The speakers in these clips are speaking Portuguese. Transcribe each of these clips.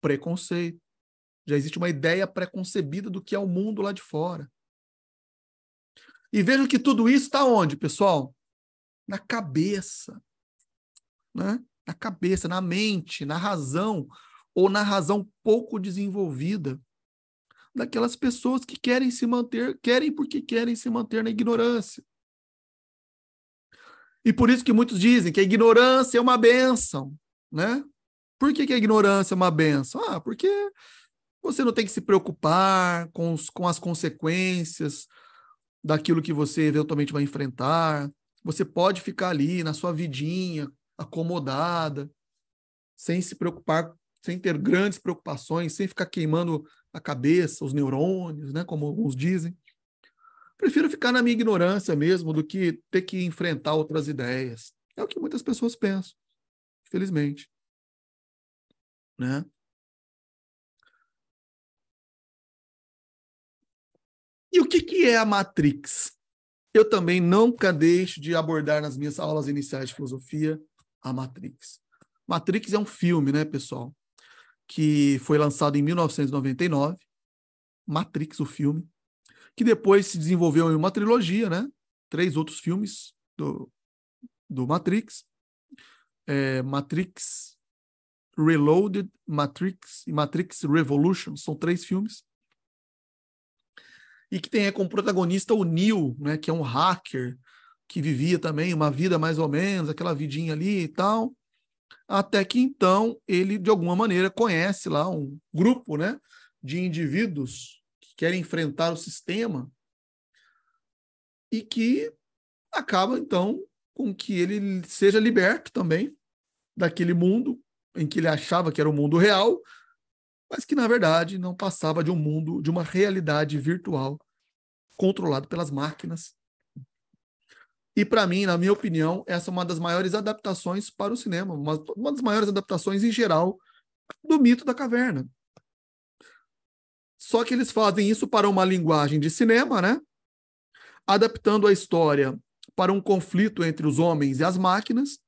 Preconceito. Já existe uma ideia preconcebida do que é o mundo lá de fora. E vejam que tudo isso está onde, pessoal? Na cabeça. Né? Na cabeça, na mente, na razão, ou na razão pouco desenvolvida daquelas pessoas que querem se manter, querem porque querem se manter na ignorância. E por isso que muitos dizem que a ignorância é uma bênção, né? Por que a ignorância é uma bênção? Porque você não tem que se preocupar com as consequências daquilo que você eventualmente vai enfrentar. Você pode ficar ali na sua vidinha, acomodada, sem se preocupar, sem ter grandes preocupações, sem ficar queimando a cabeça, os neurônios, né, como alguns dizem. Prefiro ficar na minha ignorância mesmo do que ter que enfrentar outras ideias. É o que muitas pessoas pensam, infelizmente. Né? E o que é a Matrix? Eu também nunca deixo de abordar nas minhas aulas iniciais de filosofia a Matrix. Matrix é um filme, né, pessoal? Que foi lançado em 1999. Matrix, o filme. Que depois se desenvolveu em uma trilogia, né? 3 outros filmes do Matrix. Matrix Reloaded, Matrix e Matrix Revolution. São 3 filmes. E que tem como protagonista o Neo, né? Que é um hacker que vivia também uma vida mais ou menos, aquela vidinha ali e tal. Até que então ele, de alguma maneira, conhece lá um grupo, né, de indivíduos que querem enfrentar o sistema e que acaba, então, com que ele seja liberto também daquele mundo em que ele achava que era o mundo real, mas que, na verdade, não passava de um mundo, de uma realidade virtual controlado pelas máquinas. E, para mim, na minha opinião, essa é uma das maiores adaptações para o cinema, uma das maiores adaptações em geral do mito da caverna. Só que eles fazem isso para uma linguagem de cinema, né? Adaptando a história para um conflito entre os homens e as máquinas.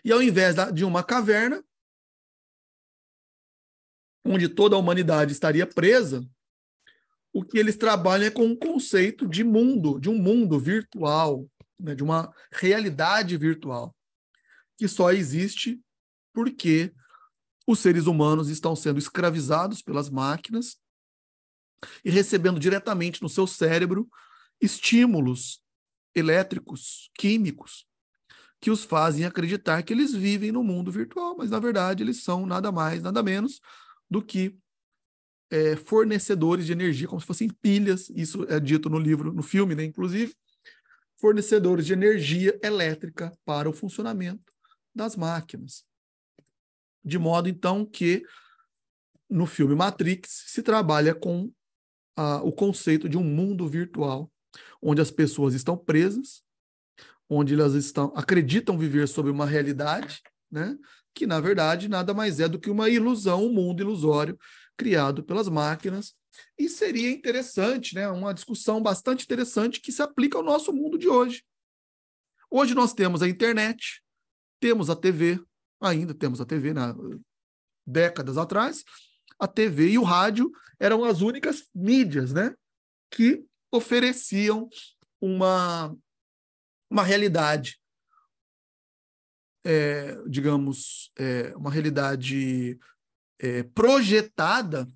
E ao invés de uma caverna, onde toda a humanidade estaria presa, o que eles trabalham é com um conceito de mundo, de um mundo virtual, né? De uma realidade virtual, que só existe porque os seres humanos estão sendo escravizados pelas máquinas e recebendo diretamente no seu cérebro estímulos elétricos, químicos, que os fazem acreditar que eles vivem no mundo virtual, mas na verdade eles são nada mais, nada menos do que fornecedores de energia, como se fossem pilhas, isso é dito no livro, no filme, né, inclusive, fornecedores de energia elétrica para o funcionamento das máquinas. De modo, então, que no filme Matrix se trabalha com o conceito de um mundo virtual, onde as pessoas estão presas, onde elas acreditam viver sob uma realidade, né, que, na verdade, nada mais é do que uma ilusão, um mundo ilusório criado pelas máquinas. E seria interessante, né, uma discussão bastante interessante que se aplica ao nosso mundo de hoje. Hoje nós temos a internet, temos a TV, ainda temos a TV, décadas atrás, a TV e o rádio eram as únicas mídias, né, que ofereciam uma realidade, digamos, uma realidade projetada.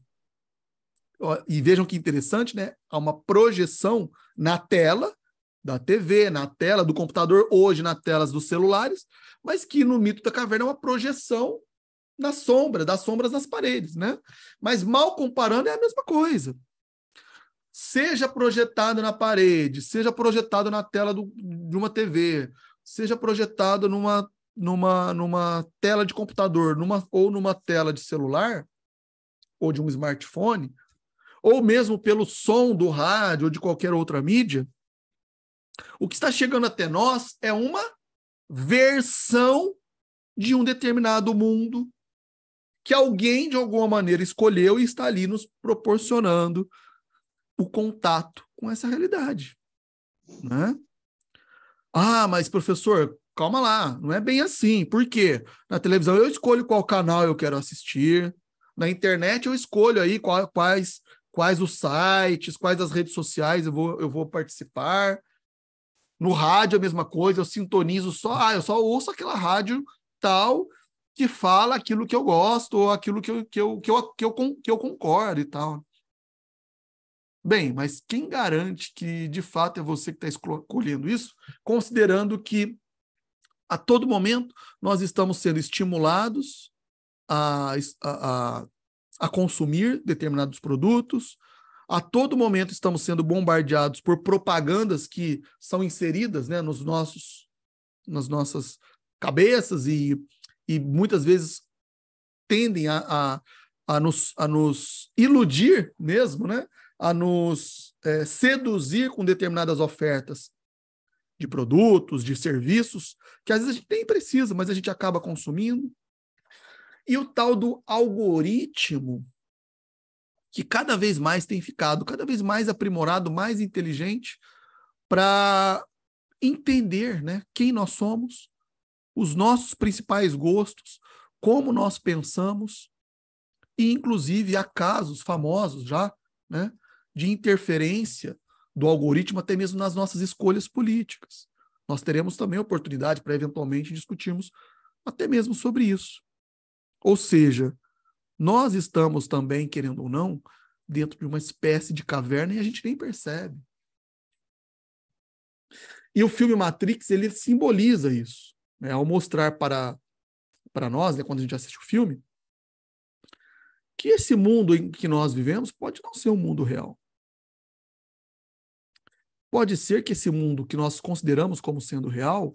E vejam que interessante, né? Há uma projeção na tela da TV, na tela do computador, hoje nas telas dos celulares, mas que no mito da caverna é uma projeção na sombra, das sombras nas paredes, né? Mas mal comparando é a mesma coisa. Seja projetado na parede, seja projetado na tela de uma TV, seja projetado numa tela de computador, ou numa tela de celular, ou de um smartphone, ou mesmo pelo som do rádio ou de qualquer outra mídia, o que está chegando até nós é uma versão de um determinado mundo que alguém, de alguma maneira, escolheu e está ali nos proporcionando o contato com essa realidade. Né? Mas, professor, calma lá, não é bem assim. Por quê? Na televisão eu escolho qual canal eu quero assistir, na internet eu escolho aí quais os sites, quais as redes sociais eu vou participar. No rádio a mesma coisa, eu sintonizo eu só ouço aquela rádio tal que fala aquilo que eu gosto ou aquilo que eu concordo e tal. Bem, mas quem garante que de fato é você que está escolhendo isso, considerando que a todo momento nós estamos sendo estimulados a, a, a consumir determinados produtos, a todo momento estamos sendo bombardeados por propagandas que são inseridas, né, nas nossas cabeças e muitas vezes tendem a nos iludir mesmo, né, a nos seduzir com determinadas ofertas de produtos, de serviços, que às vezes a gente nem precisa, mas a gente acaba consumindo. E o tal do algoritmo, que cada vez mais tem ficado cada vez mais aprimorado, mais inteligente, para entender, né, quem nós somos, os nossos principais gostos, como nós pensamos, e inclusive há casos famosos já, né, de interferência do algoritmo até mesmo nas nossas escolhas políticas. Nós teremos também oportunidade para eventualmente discutirmos até mesmo sobre isso. Ou seja, nós estamos também, querendo ou não, dentro de uma espécie de caverna e a gente nem percebe. E o filme Matrix, ele simboliza isso, né, ao mostrar para nós, né, quando a gente assiste o filme, que esse mundo em que nós vivemos pode não ser um mundo real. Pode ser que esse mundo que nós consideramos como sendo real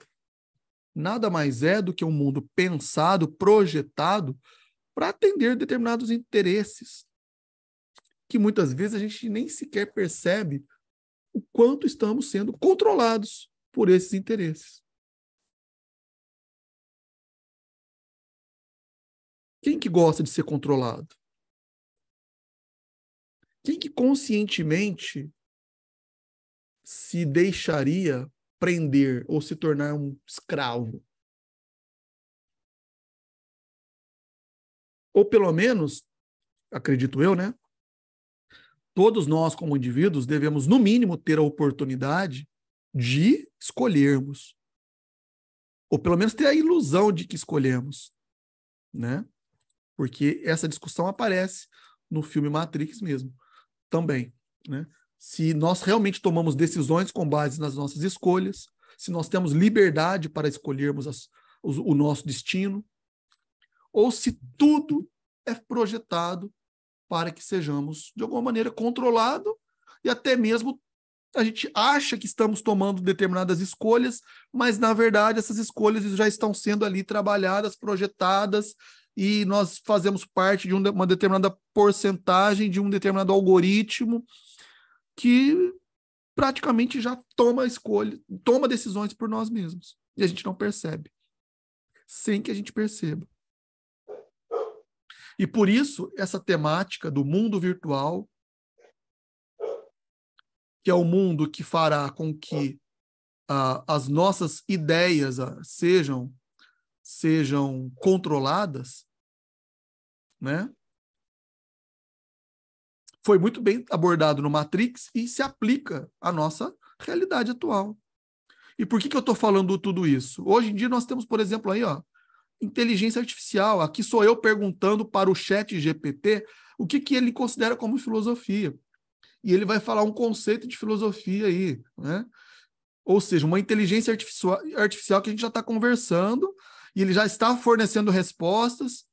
nada mais é do que um mundo pensado, projetado para atender determinados interesses que muitas vezes a gente nem sequer percebe o quanto estamos sendo controlados por esses interesses. Quem que gosta de ser controlado? Quem que conscientemente se deixaria prender ou se tornar um escravo? Ou pelo menos, acredito eu, né? Todos nós, como indivíduos, devemos, no mínimo, ter a oportunidade de escolhermos. Ou pelo menos ter a ilusão de que escolhemos, né? Porque essa discussão aparece no filme Matrix mesmo, também, né? Se nós realmente tomamos decisões com base nas nossas escolhas, se nós temos liberdade para escolhermos o nosso destino, ou se tudo é projetado para que sejamos, de alguma maneira, controlados e até mesmo a gente acha que estamos tomando determinadas escolhas, mas, na verdade, essas escolhas já estão sendo ali trabalhadas, projetadas, e nós fazemos parte de uma determinada porcentagem, de um determinado algoritmo que praticamente já toma decisões por nós mesmos. E a gente não percebe, sem que a gente perceba. E por isso, essa temática do mundo virtual, que é o mundo que fará com que as nossas ideias sejam controladas, né? Foi muito bem abordado no Matrix e se aplica à nossa realidade atual. E por que eu estou falando tudo isso? Hoje em dia nós temos, por exemplo, aí, ó, inteligência artificial. Aqui sou eu perguntando para o chat GPT o que ele considera como filosofia. E ele vai falar um conceito de filosofia aí, né? Ou seja, uma inteligência artificial que a gente já está conversando e ele já está fornecendo respostas.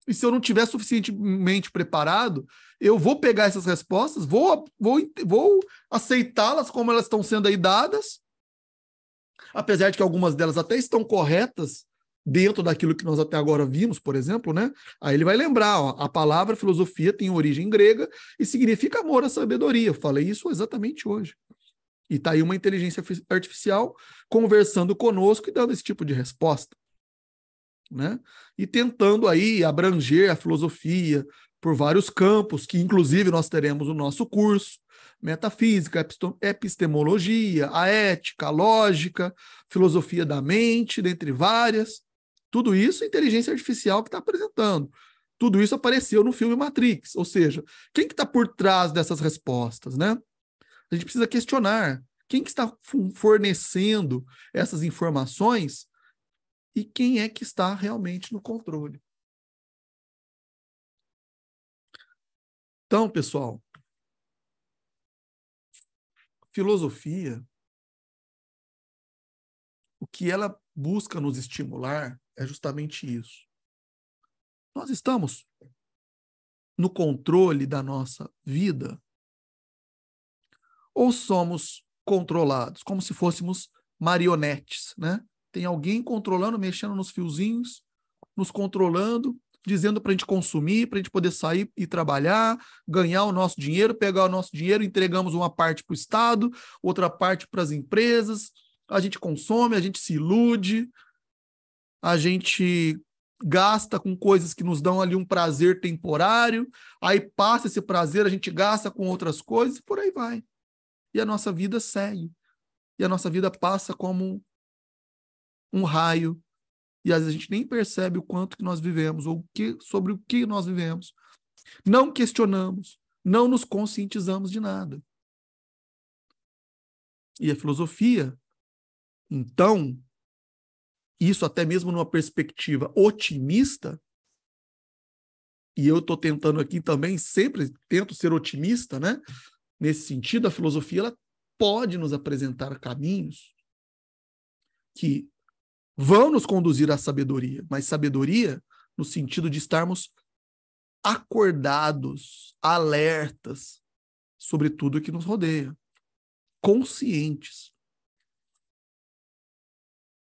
E se eu não tiver suficientemente preparado, eu vou pegar essas respostas, vou aceitá-las como elas estão sendo aí dadas, apesar de que algumas delas até estão corretas dentro daquilo que nós até agora vimos, por exemplo, né? Aí ele vai lembrar, ó, a palavra filosofia tem origem grega e significa amor à sabedoria. Eu falei isso exatamente hoje. E está aí uma inteligência artificial conversando conosco e dando esse tipo de resposta, né? E tentando aí abranger a filosofia por vários campos, que inclusive nós teremos no nosso curso. metafísica, epistemologia, a ética, a lógica, filosofia da mente, dentre várias. Tudo isso é inteligência artificial que está apresentando. Tudo isso apareceu no filme Matrix. Ou seja, quem que está por trás dessas respostas, né? A gente precisa questionar quem que está fornecendo essas informações e quem é que está realmente no controle. Então, pessoal, filosofia, o que ela busca nos estimular é justamente isso. Nós estamos no controle da nossa vida ou somos controlados, como se fôssemos marionetes, né? Tem alguém controlando, mexendo nos fiozinhos, nos controlando, dizendo para a gente consumir, para a gente poder sair e trabalhar, ganhar o nosso dinheiro, pegar o nosso dinheiro, entregamos uma parte para o Estado, outra parte para as empresas, a gente consome, a gente se ilude, a gente gasta com coisas que nos dão ali um prazer temporário, aí passa esse prazer, a gente gasta com outras coisas e por aí vai. E a nossa vida segue. E a nossa vida passa como um raio. E às vezes a gente nem percebe o quanto que nós vivemos, ou sobre o que nós vivemos. Não questionamos, não nos conscientizamos de nada. E a filosofia, então, isso até mesmo numa perspectiva otimista, e eu estou tentando aqui também, sempre tento ser otimista, né? Nesse sentido, a filosofia ela pode nos apresentar caminhos que vão nos conduzir à sabedoria, mas sabedoria no sentido de estarmos acordados, alertas sobre tudo que nos rodeia, conscientes.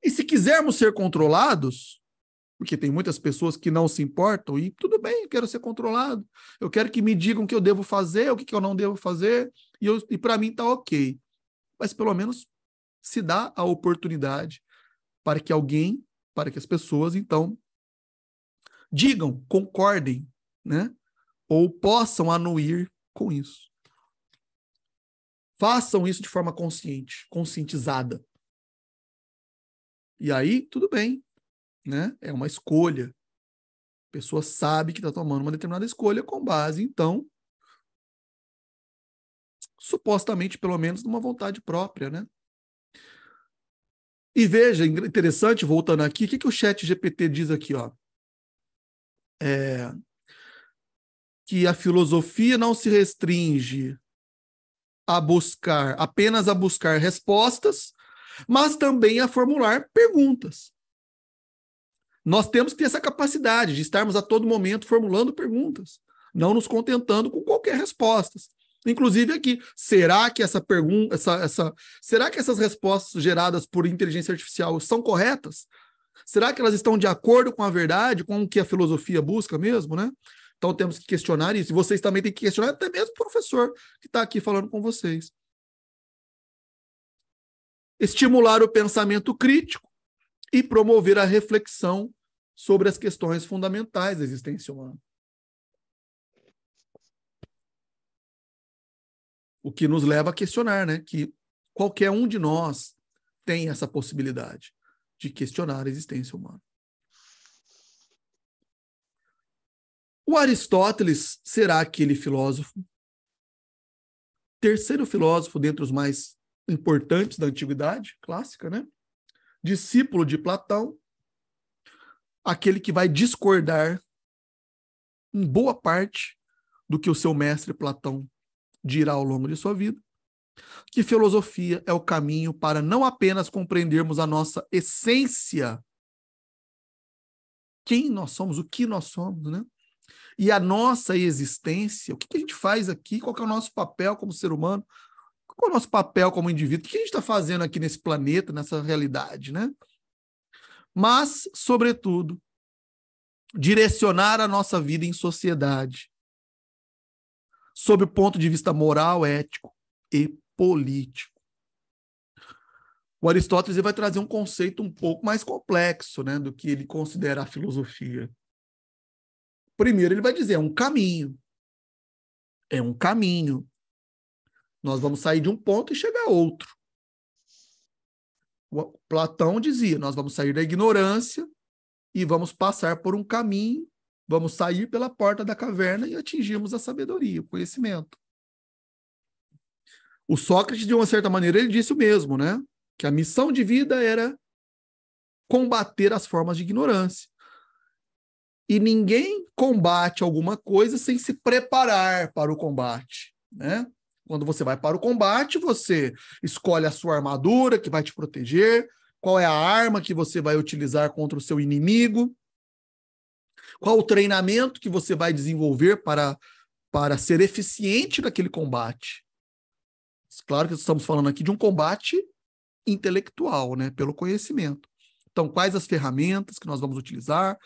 E se quisermos ser controlados, porque tem muitas pessoas que não se importam, e tudo bem, eu quero ser controlado, eu quero que me digam o que eu devo fazer, o que eu não devo fazer, e para mim está ok. Mas pelo menos se dá a oportunidade para que alguém, para que as pessoas, então, digam, concordem, né? Ou possam anuir com isso. Façam isso de forma consciente, conscientizada. E aí, tudo bem, né? É uma escolha. A pessoa sabe que está tomando uma determinada escolha com base, então, supostamente, pelo menos, numa vontade própria, né? E veja, interessante, voltando aqui, o que o ChatGPT diz aqui, ó? Que a filosofia não se restringe apenas a buscar respostas, mas também a formular perguntas. Nós temos que ter essa capacidade de estarmos a todo momento formulando perguntas, não nos contentando com qualquer resposta. Inclusive aqui, será que essa pergunta, será que essas respostas geradas por inteligência artificial são corretas? Será que elas estão de acordo com a verdade, com o que a filosofia busca mesmo, né? Então temos que questionar isso. E vocês também têm que questionar, até mesmo o professor que está aqui falando com vocês. Estimular o pensamento crítico e promover a reflexão sobre as questões fundamentais da existência humana. O que nos leva a questionar, né? Que qualquer um de nós tem essa possibilidade de questionar a existência humana. O Aristóteles será aquele filósofo, terceiro filósofo dentre os mais importantes da antiguidade clássica, né? Discípulo de Platão, aquele que vai discordar em boa parte do que o seu mestre Platão dirá ao longo de sua vida, que filosofia é o caminho para não apenas compreendermos a nossa essência, quem nós somos, o que nós somos, né? E a nossa existência, o que a gente faz aqui, qual que é o nosso papel como ser humano, qual é o nosso papel como indivíduo, o que a gente está fazendo aqui nesse planeta, nessa realidade, né? Mas, sobretudo, direcionar a nossa vida em sociedade, sob o ponto de vista moral, ético e político. O Aristóteles vai trazer um conceito um pouco mais complexo, né, do que ele considera a filosofia. Primeiro, ele vai dizer, é um caminho. É um caminho. Nós vamos sair de um ponto e chegar a outro. O Platão dizia, nós vamos sair da ignorância e vamos passar por um caminho, vamos sair pela porta da caverna e atingirmos a sabedoria, o conhecimento. O Sócrates, de uma certa maneira, ele disse o mesmo, né? Que a missão de vida era combater as formas de ignorância. E ninguém combate alguma coisa sem se preparar para o combate, né? Quando você vai para o combate, você escolhe a sua armadura que vai te proteger, qual é a arma que você vai utilizar contra o seu inimigo, qual o treinamento que você vai desenvolver para ser eficiente naquele combate. Claro que estamos falando aqui de um combate intelectual, né, pelo conhecimento. Então, quais as ferramentas que nós vamos utilizar,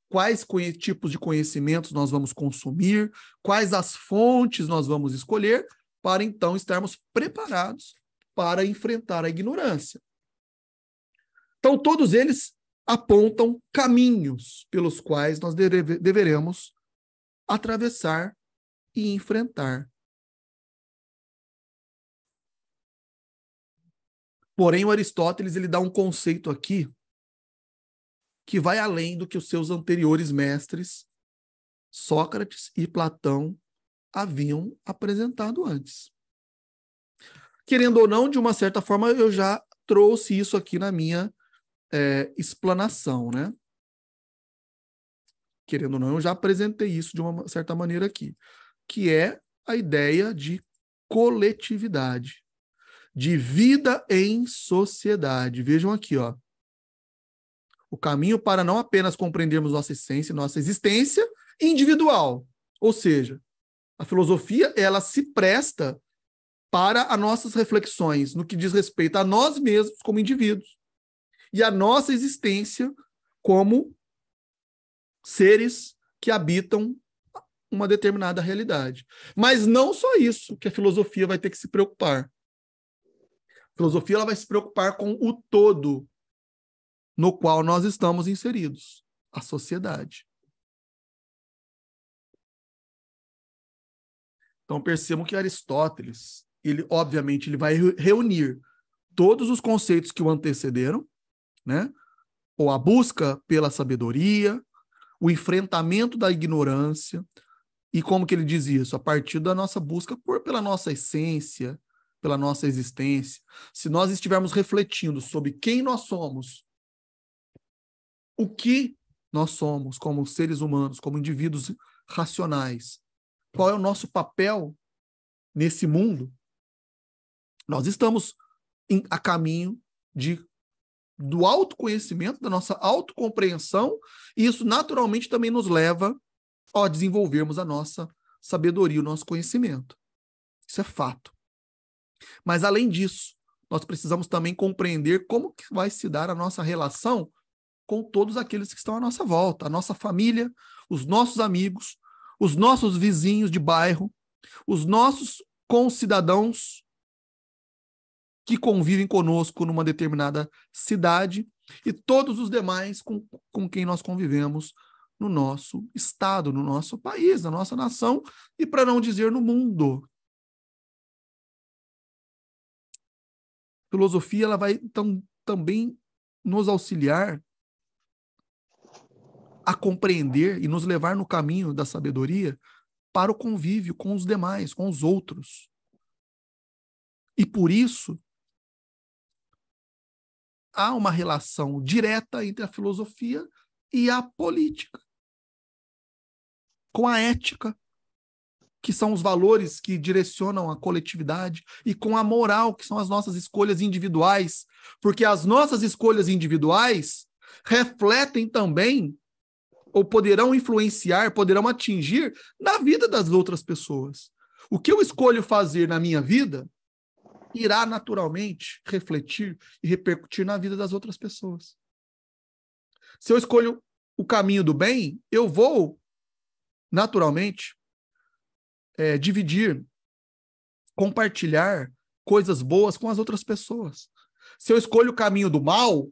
quais tipos de conhecimentos nós vamos consumir, quais as fontes nós vamos escolher, para então estarmos preparados para enfrentar a ignorância. Então, todos eles apontam caminhos pelos quais nós deveremos atravessar e enfrentar. Porém, o Aristóteles ele dá um conceito aqui que vai além do que os seus anteriores mestres, Sócrates e Platão, haviam apresentado antes. Querendo ou não, de uma certa forma, eu já trouxe isso aqui na minha explanação, né? Querendo ou não, eu já apresentei isso de uma certa maneira aqui, que é a ideia de coletividade, de vida em sociedade. Vejam aqui, ó. O caminho para não apenas compreendermos nossa essência, nossa existência individual. Ou seja, a filosofia, ela se presta para as nossas reflexões no que diz respeito a nós mesmos como indivíduos e a nossa existência como seres que habitam uma determinada realidade. Mas não só isso que a filosofia vai ter que se preocupar. A filosofia ela vai se preocupar com o todo no qual nós estamos inseridos, a sociedade. Então percebam que Aristóteles, ele obviamente ele vai reunir todos os conceitos que o antecederam, né? Ou a busca pela sabedoria, o enfrentamento da ignorância, e como que ele diz isso? A partir da nossa busca pela nossa essência, pela nossa existência. Se nós estivermos refletindo sobre quem nós somos, o que nós somos como seres humanos, como indivíduos racionais, qual é o nosso papel nesse mundo, nós estamos a caminho do autoconhecimento, da nossa autocompreensão, e isso naturalmente também nos leva a desenvolvermos a nossa sabedoria, o nosso conhecimento. Isso é fato. Mas, além disso, nós precisamos também compreender como que vai se dar a nossa relação com todos aqueles que estão à nossa volta, a nossa família, os nossos amigos, os nossos vizinhos de bairro, os nossos concidadãos que convivem conosco numa determinada cidade e todos os demais com quem nós convivemos no nosso estado, no nosso país, na nossa nação e, para não dizer, no mundo. A filosofia ela vai então também nos auxiliar a compreender e nos levar no caminho da sabedoria para o convívio com os demais, com os outros. E por isso, há uma relação direta entre a filosofia e a política, com a ética, que são os valores que direcionam a coletividade, e com a moral, que são as nossas escolhas individuais, porque as nossas escolhas individuais refletem também ou poderão influenciar, poderão atingir na vida das outras pessoas. O que eu escolho fazer na minha vida irá naturalmente refletir e repercutir na vida das outras pessoas. Se eu escolho o caminho do bem, eu vou naturalmente dividir, compartilhar coisas boas com as outras pessoas. Se eu escolho o caminho do mal,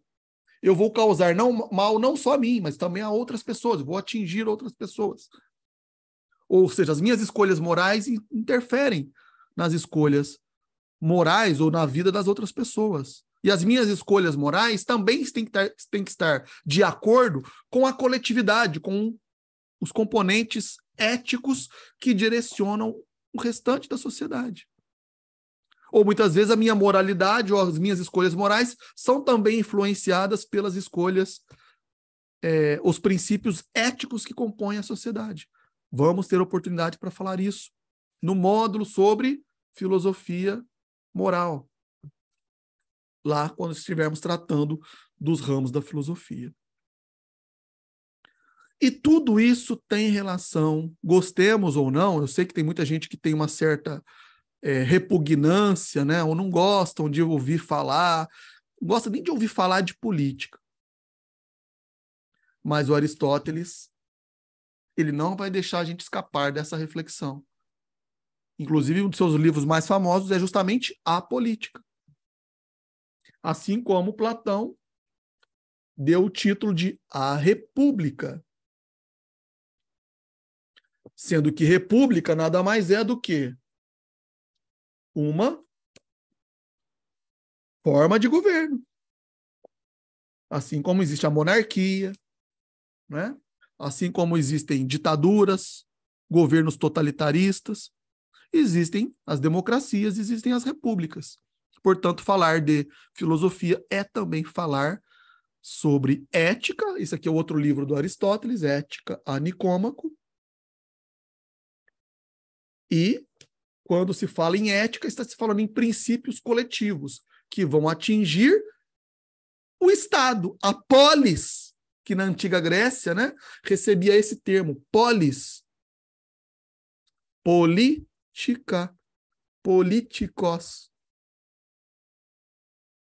eu vou causar mal não só a mim, mas também a outras pessoas, eu vou atingir outras pessoas. Ou seja, as minhas escolhas morais interferem nas escolhas morais ou na vida das outras pessoas. E as minhas escolhas morais também têm que estar de acordo com a coletividade, com os componentes éticos que direcionam o restante da sociedade. Ou muitas vezes a minha moralidade ou as minhas escolhas morais são também influenciadas pelas escolhas, os princípios éticos que compõem a sociedade. Vamos ter oportunidade para falar isso no módulo sobre filosofia moral, lá quando estivermos tratando dos ramos da filosofia. E tudo isso tem relação, gostemos ou não, eu sei que tem muita gente que tem uma certa repugnância, né, ou não gostam de ouvir falar, não gosta nem de ouvir falar de política. Mas o Aristóteles, ele não vai deixar a gente escapar dessa reflexão. Inclusive, um dos seus livros mais famosos é justamente A Política. Assim como Platão deu o título de A República. Sendo que república nada mais é do que uma forma de governo. Assim como existe a monarquia, né? Assim como existem ditaduras, governos totalitaristas, existem as democracias, existem as repúblicas. Portanto, falar de filosofia é também falar sobre ética. Esse aqui é outro livro do Aristóteles, Ética a Nicômaco. E quando se fala em ética, está se falando em princípios coletivos que vão atingir o Estado, a polis, que na antiga Grécia, né, recebia esse termo, polis. Política, políticos.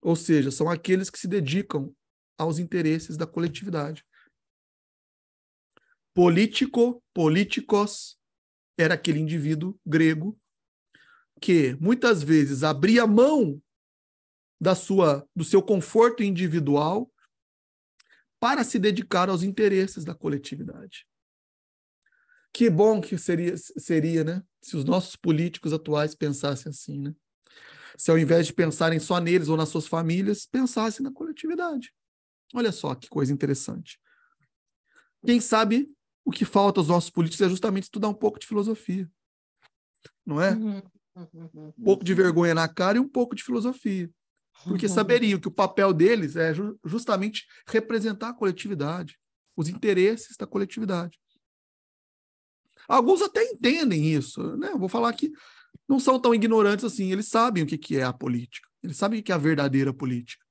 Ou seja, são aqueles que se dedicam aos interesses da coletividade. Político, políticos, era aquele indivíduo grego que muitas vezes abria mão do seu conforto individual para se dedicar aos interesses da coletividade. Que bom que seria, né, se os nossos políticos atuais pensassem assim, né? Se ao invés de pensarem só neles ou nas suas famílias, pensassem na coletividade. Olha só que coisa interessante. Quem sabe o que falta aos nossos políticos é justamente estudar um pouco de filosofia. Não é? Um pouco de vergonha na cara e um pouco de filosofia. Porque saberiam que o papel deles é justamente representar a coletividade, os interesses da coletividade. Alguns até entendem isso, né? Eu vou falar que não são tão ignorantes assim, eles sabem o que é a política, eles sabem o que é a verdadeira política.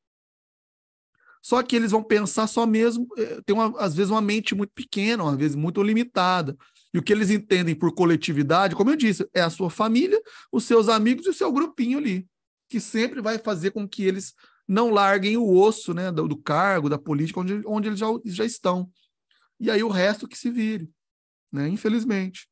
Só que eles vão pensar só mesmo, tem às vezes uma mente muito pequena, às vezes muito limitada. E o que eles entendem por coletividade, como eu disse, é a sua família, os seus amigos e o seu grupinho ali, que sempre vai fazer com que eles não larguem o osso, né, do cargo, da política, onde eles já estão. E aí o resto que se vire, né, infelizmente.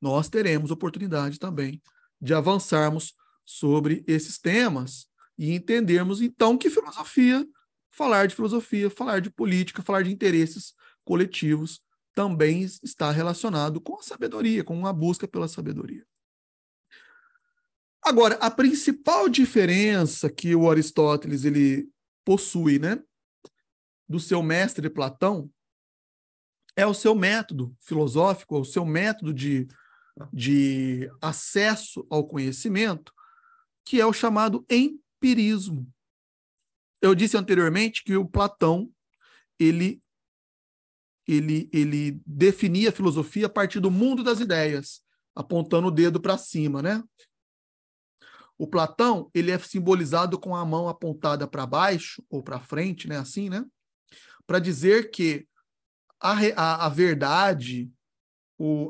Nós teremos oportunidade também de avançarmos sobre esses temas e entendermos, então, que falar de política, falar de interesses coletivos, também está relacionado com a sabedoria, com a busca pela sabedoria. Agora, a principal diferença que o Aristóteles ele possui, né, do seu mestre Platão, é o seu método filosófico, o seu método de acesso ao conhecimento, que é o chamado empirismo. Eu disse anteriormente que o Platão ele definia a filosofia a partir do mundo das ideias, apontando o dedo para cima, né? O Platão ele é simbolizado com a mão apontada para baixo ou para frente, né? Assim, né? Para dizer que a verdade,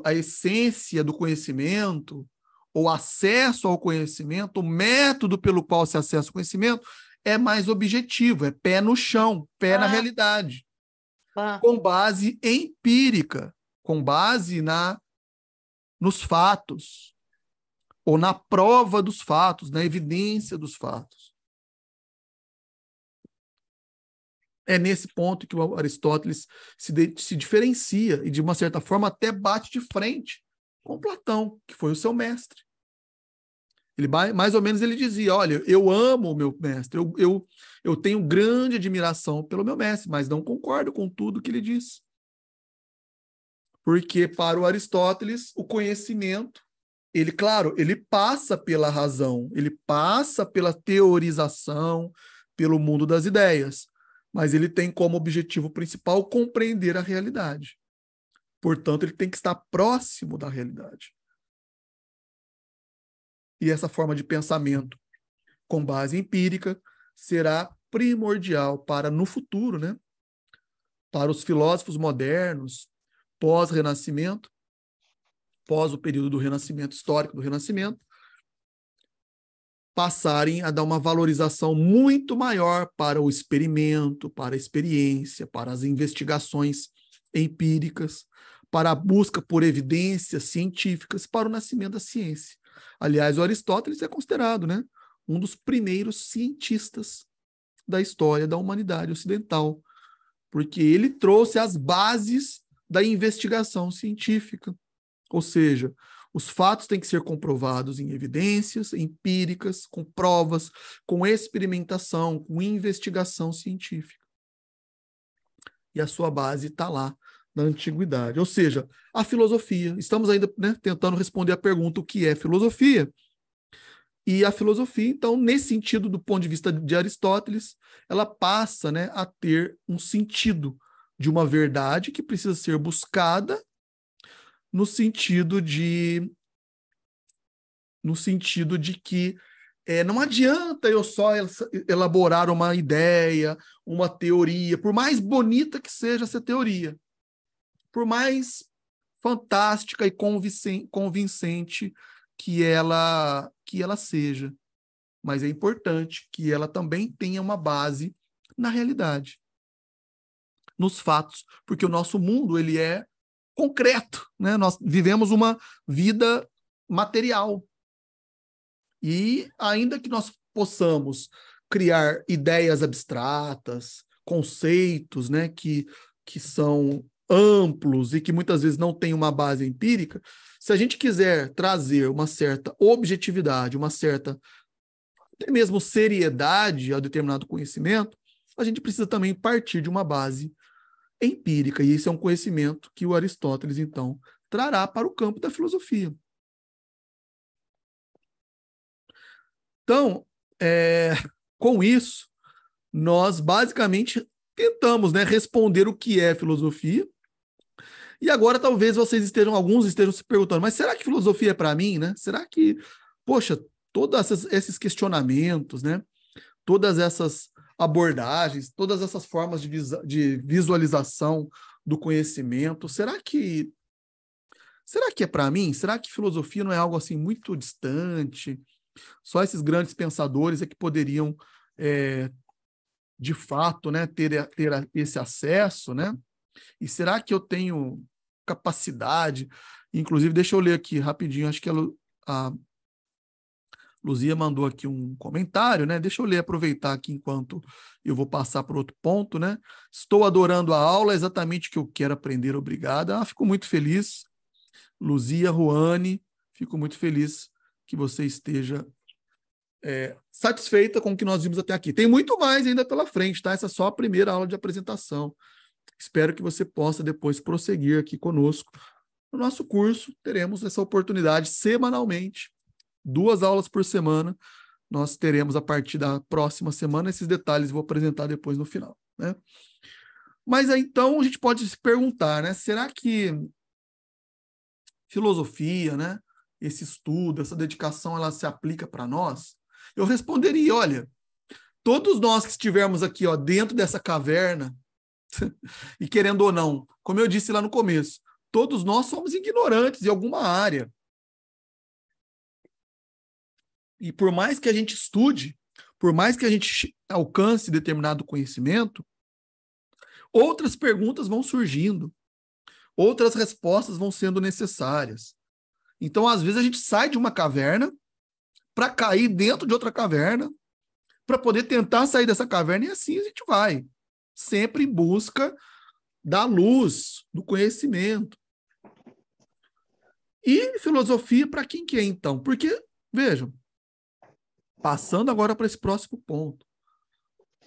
a essência do conhecimento, o acesso ao conhecimento, o método pelo qual se acessa o conhecimento é mais objetivo, é pé no chão, pé na realidade, com base empírica, com base nos fatos, ou na prova dos fatos, na evidência dos fatos. É nesse ponto que o Aristóteles se diferencia e, de uma certa forma, até bate de frente com Platão, que foi o seu mestre. Mais ou menos ele dizia, olha, eu amo o meu mestre, eu tenho grande admiração pelo meu mestre, mas não concordo com tudo que ele diz. Porque para o Aristóteles, o conhecimento, ele, claro, ele passa pela razão, ele passa pela teorização, pelo mundo das ideias, mas ele tem como objetivo principal compreender a realidade. Portanto, ele tem que estar próximo da realidade. E essa forma de pensamento com base empírica será primordial para, no futuro, né, para os filósofos modernos, pós-Renascimento, pós o período do Renascimento, histórico do Renascimento, passarem a dar uma valorização muito maior para o experimento, para a experiência, para as investigações empíricas, para a busca por evidências científicas, para o nascimento da ciência. Aliás, o Aristóteles é considerado, né, um dos primeiros cientistas da história da humanidade ocidental, porque ele trouxe as bases da investigação científica. Ou seja, os fatos têm que ser comprovados em evidências empíricas, com provas, com experimentação, com investigação científica. E a sua base está lá na antiguidade. Ou seja, a filosofia. Estamos ainda, né, tentando responder a pergunta o que é filosofia. E a filosofia, então, nesse sentido, do ponto de vista de Aristóteles, ela passa, né, a ter um sentido de uma verdade que precisa ser buscada no sentido de que não adianta eu só elaborar uma ideia, uma teoria, por mais bonita que seja essa teoria, por mais fantástica e convincente que ela seja. Mas é importante que ela também tenha uma base na realidade, nos fatos, porque o nosso mundo ele é concreto, né? Nós vivemos uma vida material. E ainda que nós possamos criar ideias abstratas, conceitos, né, que são amplos e que muitas vezes não têm uma base empírica, se a gente quiser trazer uma certa objetividade, uma certa até mesmo seriedade a determinado conhecimento, a gente precisa também partir de uma base empírica, e esse é um conhecimento que o Aristóteles, então, trará para o campo da filosofia. Então, com isso, nós basicamente tentamos, né, responder o que é filosofia. E agora talvez alguns estejam se perguntando, mas será que filosofia é para mim, né? Será que, poxa, todos esses questionamentos, né, todas essas abordagens, todas essas formas de visualização do conhecimento, será que é para mim? Será que filosofia não é algo assim muito distante? Só esses grandes pensadores é que poderiam, de fato, né, ter esse acesso, né? E será que eu tenho capacidade? Inclusive, deixa eu ler aqui rapidinho, acho que a Luzia mandou aqui um comentário, né? Deixa eu ler, aproveitar aqui enquanto eu vou passar para outro ponto, né? Estou adorando a aula, é exatamente o que eu quero aprender, obrigada. Fico muito feliz, Luzia, Ruane, fico muito feliz que você esteja satisfeita com o que nós vimos até aqui. Tem muito mais ainda pela frente, tá? Essa é só a primeira aula de apresentação. Espero que você possa depois prosseguir aqui conosco. No nosso curso, teremos essa oportunidade semanalmente, 2 aulas por semana. Nós teremos a partir da próxima semana. Esses detalhes eu vou apresentar depois no final, né? Mas aí, então, a gente pode se perguntar, né? Será que filosofia, né? Esse estudo, essa dedicação, ela se aplica para nós? Eu responderia, olha, todos nós que estivermos aqui, ó, dentro dessa caverna, e querendo ou não, como eu disse lá no começo, todos nós somos ignorantes em alguma área. E por mais que a gente estude, por mais que a gente alcance determinado conhecimento, outras perguntas vão surgindo, outras respostas vão sendo necessárias. Então, às vezes, a gente sai de uma caverna para cair dentro de outra caverna, para poder tentar sair dessa caverna, e assim a gente vai, sempre em busca da luz, do conhecimento. E filosofia para quem que é, então? Porque, vejam, Passando agora para esse próximo ponto.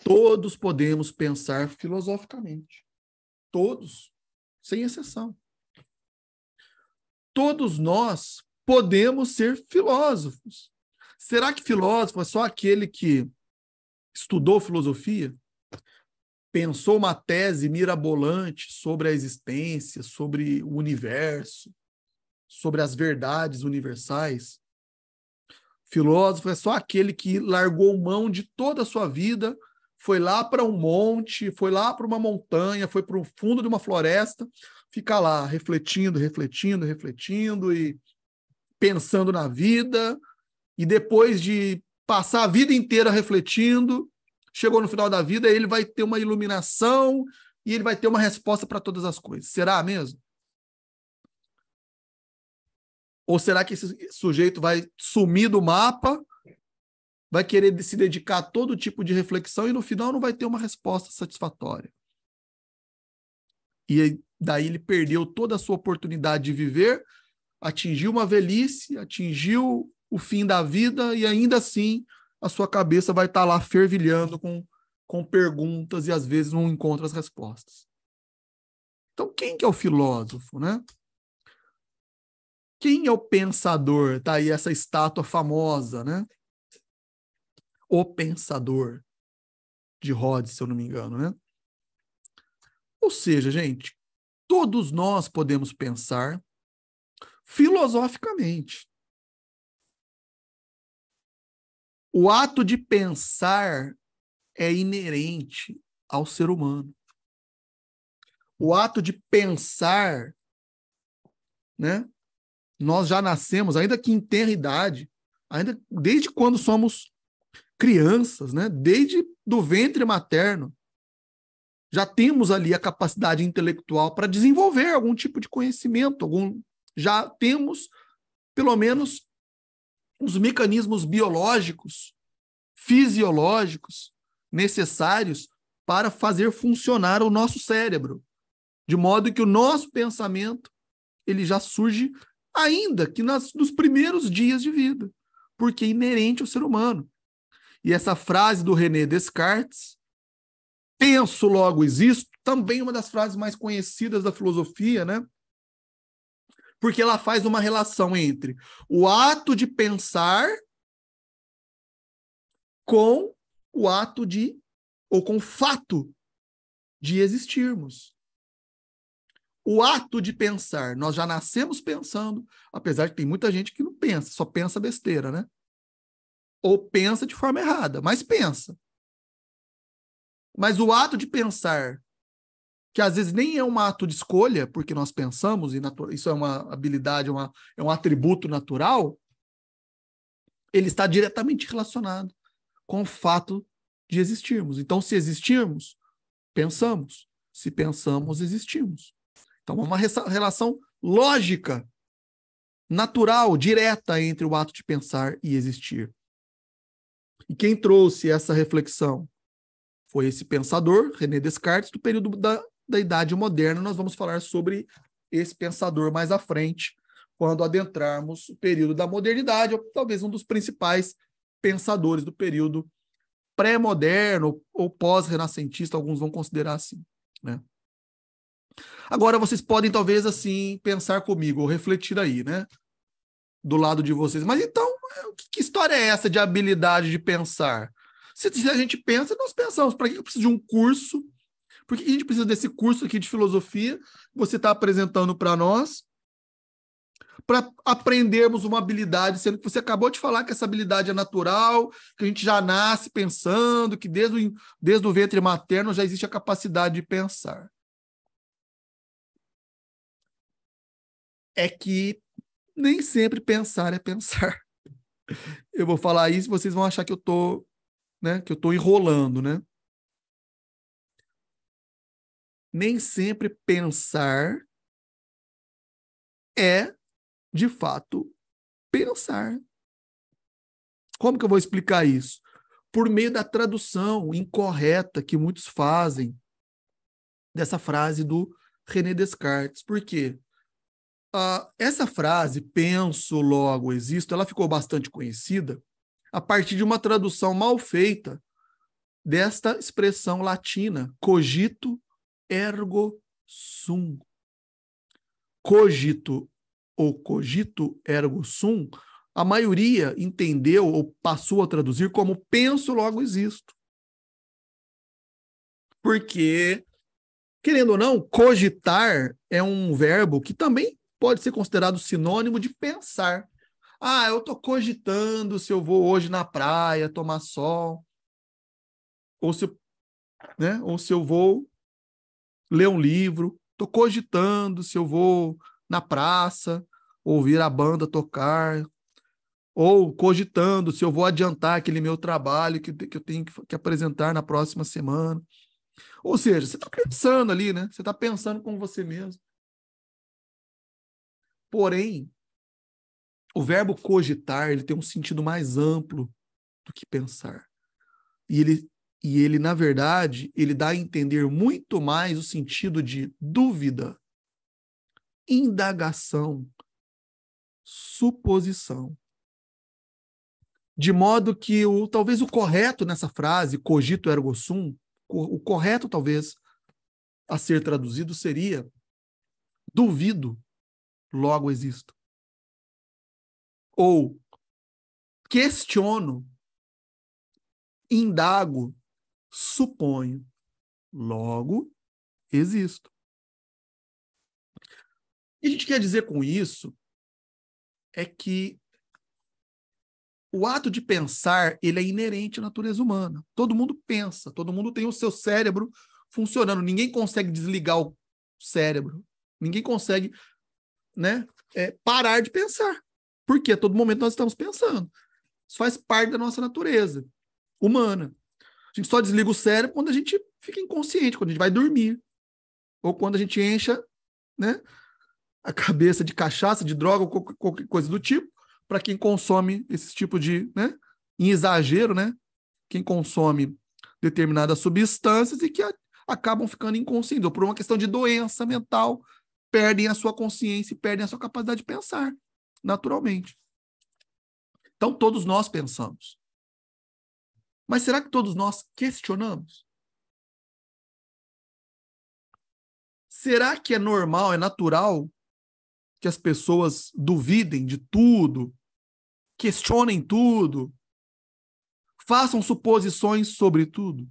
Todos podemos pensar filosoficamente. Todos, sem exceção. Todos nós podemos ser filósofos. Será que filósofo é só aquele que estudou filosofia? Pensou uma tese mirabolante sobre a existência, sobre o universo, sobre as verdades universais? Filósofo é só aquele que largou mão de toda a sua vida, foi lá para um monte, foi lá para uma montanha, foi para o fundo de uma floresta, fica lá refletindo, refletindo, refletindo e pensando na vida, e depois de passar a vida inteira refletindo, chegou no final da vida, ele vai ter uma iluminação e ele vai ter uma resposta para todas as coisas. Será mesmo? Ou será que esse sujeito vai sumir do mapa, vai querer se dedicar a todo tipo de reflexão e no final não vai ter uma resposta satisfatória? E daí ele perdeu toda a sua oportunidade de viver, atingiu uma velhice, atingiu o fim da vida e ainda assim a sua cabeça vai estar lá fervilhando com perguntas e às vezes não encontra as respostas. Então quem que é o filósofo, né? Quem é o pensador? Tá aí essa estátua famosa, né? O Pensador, de Rhodes, se eu não me engano, né? Ou seja, gente, todos nós podemos pensar filosoficamente. O ato de pensar é inerente ao ser humano. O ato de pensar, né? Nós já nascemos, ainda que em tenra idade, ainda desde quando somos crianças, né? Desde do ventre materno, já temos ali a capacidade intelectual para desenvolver algum tipo de conhecimento, já temos, pelo menos, os mecanismos biológicos, fisiológicos necessários para fazer funcionar o nosso cérebro, de modo que o nosso pensamento ele já surge ainda que nos primeiros dias de vida, porque é inerente ao ser humano. E essa frase do René Descartes, penso, logo existo, também é uma das frases mais conhecidas da filosofia, né? Porque ela faz uma relação entre o ato de pensar com o ato de, ou com o fato de existirmos. O ato de pensar, nós já nascemos pensando, apesar de que tem muita gente que não pensa, só pensa besteira, né? Ou pensa de forma errada, mas pensa. Mas o ato de pensar, que às vezes nem é um ato de escolha, porque nós pensamos, e isso é uma habilidade, é um atributo natural, ele está diretamente relacionado com o fato de existirmos. Então, se existirmos, pensamos. Se pensamos, existimos. Então, é uma relação lógica, natural, direta entre o ato de pensar e existir. E quem trouxe essa reflexão foi esse pensador, René Descartes, do período da Idade Moderna. Nós vamos falar sobre esse pensador mais à frente, quando adentrarmos o período da modernidade, ou talvez um dos principais pensadores do período pré-moderno ou pós-renascentista, alguns vão considerar assim, né? Agora, vocês podem, talvez, assim, pensar comigo, ou refletir aí, né? Do lado de vocês. Mas então, que história é essa de habilidade de pensar? Se a gente pensa, nós pensamos. Para que eu preciso de um curso? Por que a gente precisa desse curso aqui de filosofia que você está apresentando para nós? Para aprendermos uma habilidade, sendo que você acabou de falar que essa habilidade é natural, que a gente já nasce pensando, que desde o ventre materno já existe a capacidade de pensar. É que nem sempre pensar é pensar. Eu vou falar isso e vocês vão achar que eu tô, né, que eu tô enrolando, né? Nem sempre pensar é, de fato, pensar. Como que eu vou explicar isso? Por meio da tradução incorreta que muitos fazem dessa frase do René Descartes. Por quê? Essa frase, penso, logo existo, ela ficou bastante conhecida a partir de uma tradução mal feita desta expressão latina, cogito ergo sum. Cogito ou cogito ergo sum, a maioria entendeu ou passou a traduzir como penso, logo existo. Porque, querendo ou não, cogitar é um verbo que também pode ser considerado sinônimo de pensar. Ah, eu estou cogitando se eu vou hoje na praia tomar sol, ou se eu vou ler um livro, estou cogitando se eu vou na praça ouvir a banda tocar, ou cogitando se eu vou adiantar aquele meu trabalho que eu tenho que apresentar na próxima semana. Ou seja, você está pensando ali, né? Você está pensando com você mesmo. Porém, o verbo cogitar, ele tem um sentido mais amplo do que pensar. E ele, na verdade, ele dá a entender muito mais o sentido de dúvida, indagação, suposição. De modo que talvez o correto nessa frase, cogito ergo sum, o correto talvez a ser traduzido seria duvido, logo existo. Ou questiono, indago, suponho, logo existo. E a gente quer dizer com isso é que o ato de pensar, ele é inerente à natureza humana. Todo mundo pensa, todo mundo tem o seu cérebro funcionando. Ninguém consegue desligar o cérebro. Ninguém consegue, né, parar de pensar. Porque a todo momento nós estamos pensando. Isso faz parte da nossa natureza humana. A gente só desliga o cérebro quando a gente fica inconsciente, quando a gente vai dormir. Ou quando a gente encha, né, a cabeça de cachaça, de droga, ou qualquer coisa do tipo, para quem consome esse tipo de, né, em exagero, né, quem consome determinadas substâncias e que acabam ficando inconscientes, ou por uma questão de doença mental, perdem a sua consciência e perdem a sua capacidade de pensar, naturalmente. Então, todos nós pensamos. Mas será que todos nós questionamos? Será que é normal, é natural que as pessoas duvidem de tudo, questionem tudo, façam suposições sobre tudo?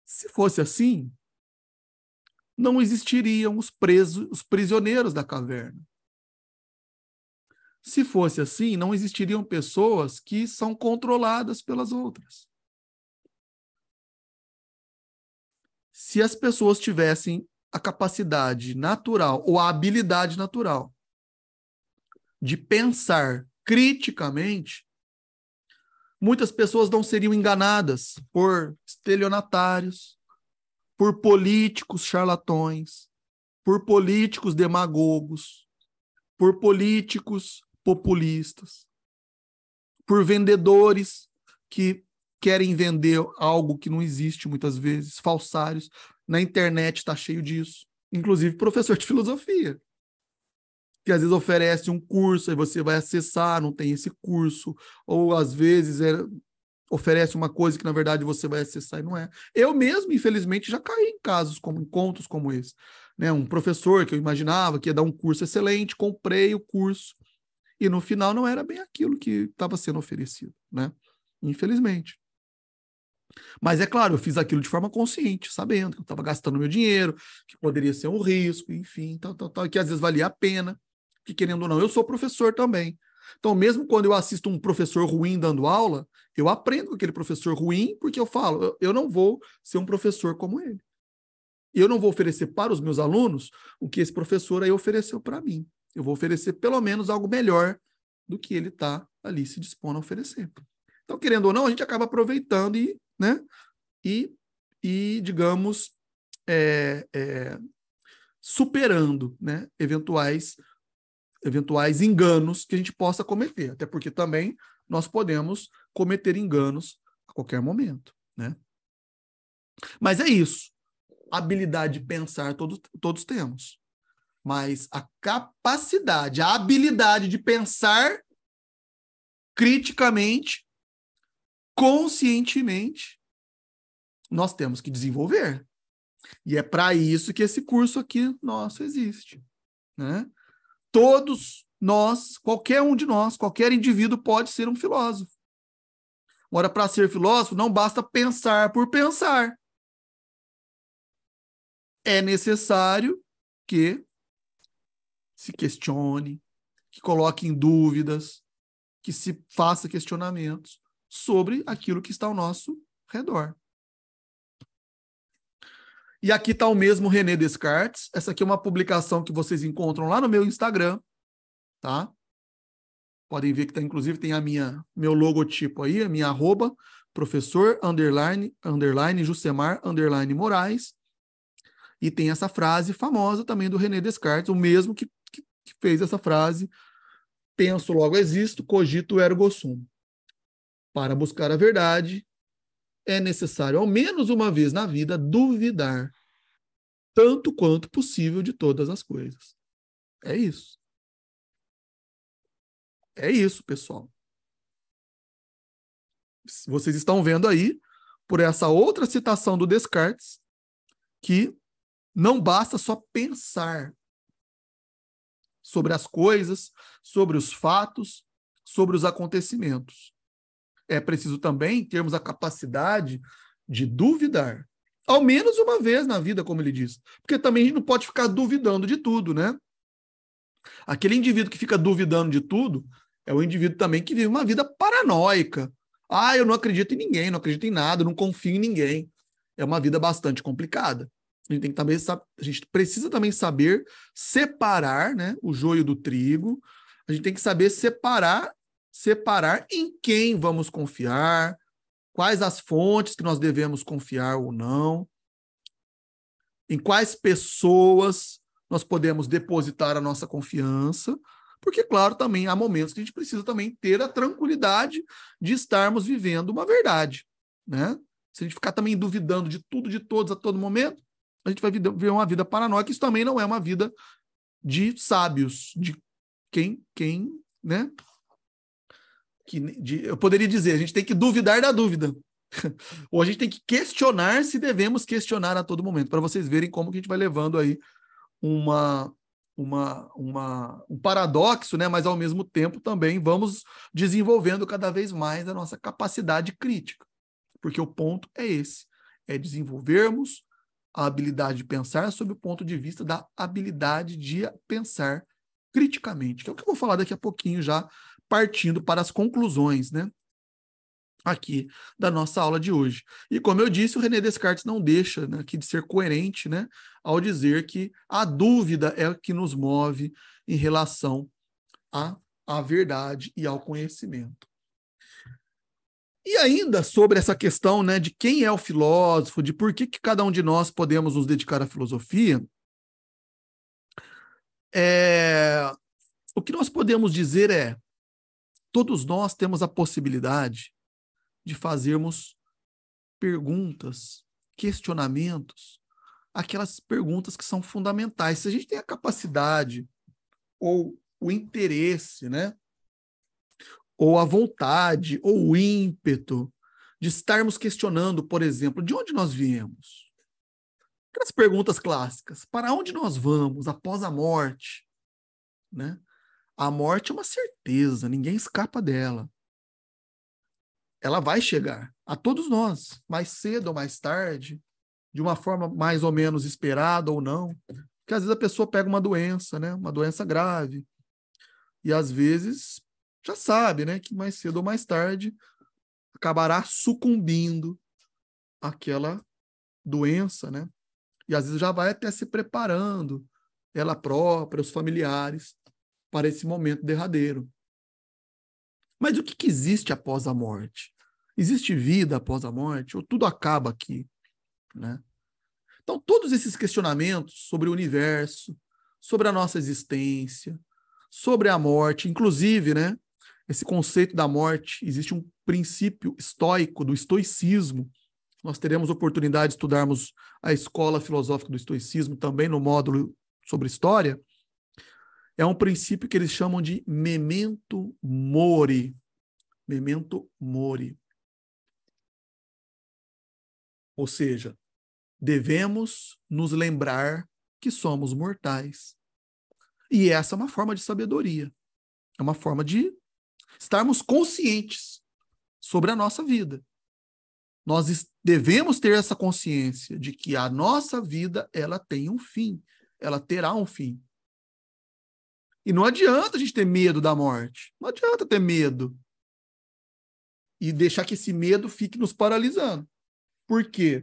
Se fosse assim, não existiriam os prisioneiros da caverna. Se fosse assim, não existiriam pessoas que são controladas pelas outras. Se as pessoas tivessem a capacidade natural ou a habilidade natural de pensar criticamente, muitas pessoas não seriam enganadas por estelionatários, por políticos charlatões, por políticos demagogos, por políticos populistas, por vendedores que querem vender algo que não existe muitas vezes, falsários. Na internet está cheio disso. Inclusive professor de filosofia, que às vezes oferece um curso, aí você vai acessar, não tem esse curso, ou às vezes oferece uma coisa que na verdade você vai acessar e não é. Eu mesmo, infelizmente, já caí em casos como encontros como esse, né? Um professor que eu imaginava que ia dar um curso excelente, comprei o curso e no final não era bem aquilo que estava sendo oferecido, né? Infelizmente. Mas é claro, eu fiz aquilo de forma consciente, sabendo que eu estava gastando meu dinheiro, que poderia ser um risco, enfim, tal, que às vezes valia a pena, que querendo ou não, eu sou professor também. Então, mesmo quando eu assisto um professor ruim dando aula, eu aprendo com aquele professor ruim, porque eu falo, eu não vou ser um professor como ele. E eu não vou oferecer para os meus alunos o que esse professor aí ofereceu para mim. Eu vou oferecer pelo menos algo melhor do que ele está ali se dispondo a oferecer. Então, querendo ou não, a gente acaba aproveitando né, e digamos, superando, né, eventuais enganos que a gente possa cometer. Até porque também nós podemos cometer enganos a qualquer momento, né? Mas é isso. Habilidade de pensar todos temos. Mas a capacidade, a habilidade de pensar criticamente, conscientemente, nós temos que desenvolver. E é para isso que esse curso aqui nosso existe, né? Todos nós, qualquer um de nós, qualquer indivíduo pode ser um filósofo. Ora, para ser filósofo, não basta pensar por pensar. É necessário que se questione, que coloque em dúvidas, que se faça questionamentos sobre aquilo que está ao nosso redor. E aqui está o mesmo René Descartes. Essa aqui é uma publicação que vocês encontram lá no meu Instagram, tá? Podem ver que tá, inclusive tem meu logotipo aí, a minha arroba, professor, _ Jusemar, _ Moraes. E tem essa frase famosa também do René Descartes, o mesmo que fez essa frase, penso, logo existo, cogito, ergo sum. Para buscar a verdade, é necessário, ao menos uma vez na vida, duvidar, tanto quanto possível, de todas as coisas. É isso. É isso, pessoal. Vocês estão vendo aí, por essa outra citação do Descartes, que não basta só pensar sobre as coisas, sobre os fatos, sobre os acontecimentos. É preciso também termos a capacidade de duvidar, ao menos uma vez na vida, como ele diz. Porque também a gente não pode ficar duvidando de tudo, né? Aquele indivíduo que fica duvidando de tudo é o indivíduo também que vive uma vida paranoica. Ah, eu não acredito em ninguém, não acredito em nada, não confio em ninguém. É uma vida bastante complicada. A gente tem que também, a gente precisa também saber separar, né, o joio do trigo. A gente tem que saber separar em quem vamos confiar, quais as fontes que nós devemos confiar ou não, em quais pessoas nós podemos depositar a nossa confiança, porque, claro, também há momentos que a gente precisa também ter a tranquilidade de estarmos vivendo uma verdade, né? Se a gente ficar também duvidando de tudo, de todos, a todo momento, a gente vai viver uma vida paranoica. Isso também não é uma vida de sábios, de quem né? Eu poderia dizer, a gente tem que duvidar da dúvida. Ou a gente tem que questionar se devemos questionar a todo momento, para vocês verem como que a gente vai levando aí um paradoxo, né? Mas ao mesmo tempo também vamos desenvolvendo cada vez mais a nossa capacidade crítica, porque o ponto é esse, é desenvolvermos a habilidade de pensar sob o ponto de vista da habilidade de pensar criticamente, que é o que eu vou falar daqui a pouquinho, já partindo para as conclusões, né, aqui da nossa aula de hoje. E como eu disse, o René Descartes não deixa, né, aqui de ser coerente, né, ao dizer que a dúvida é o que nos move em relação à verdade e ao conhecimento. E ainda sobre essa questão, né, de quem é o filósofo, de por que cada um de nós podemos nos dedicar à filosofia, o que nós podemos dizer é: todos nós temos a possibilidade de fazermos perguntas, questionamentos, aquelas perguntas que são fundamentais. Se a gente tem a capacidade ou o interesse, né, ou a vontade, ou o ímpeto de estarmos questionando, por exemplo, de onde nós viemos? Aquelas perguntas clássicas: para onde nós vamos após a morte? Né? A morte é uma certeza, ninguém escapa dela. Ela vai chegar a todos nós, mais cedo ou mais tarde, de uma forma mais ou menos esperada ou não. Porque às vezes a pessoa pega uma doença, né? Uma doença grave, e às vezes já sabe, né, que mais cedo ou mais tarde acabará sucumbindo àquela doença, né? E às vezes já vai até se preparando, ela própria, os familiares, para esse momento derradeiro. Mas o que existe após a morte? Existe vida após a morte? Ou tudo acaba aqui? Né? Então, todos esses questionamentos sobre o universo, sobre a nossa existência, sobre a morte, inclusive, né, esse conceito da morte, existe um princípio estoico, do estoicismo. Nós teremos oportunidade de estudarmos a escola filosófica do estoicismo também no módulo sobre história. É um princípio que eles chamam de memento mori. Memento mori. Ou seja, devemos nos lembrar que somos mortais. E essa é uma forma de sabedoria. É uma forma de estarmos conscientes sobre a nossa vida. Nós devemos ter essa consciência de que a nossa vida, ela tem um fim. Ela terá um fim. E não adianta a gente ter medo da morte. Não adianta ter medo. E deixar que esse medo fique nos paralisando. Por quê?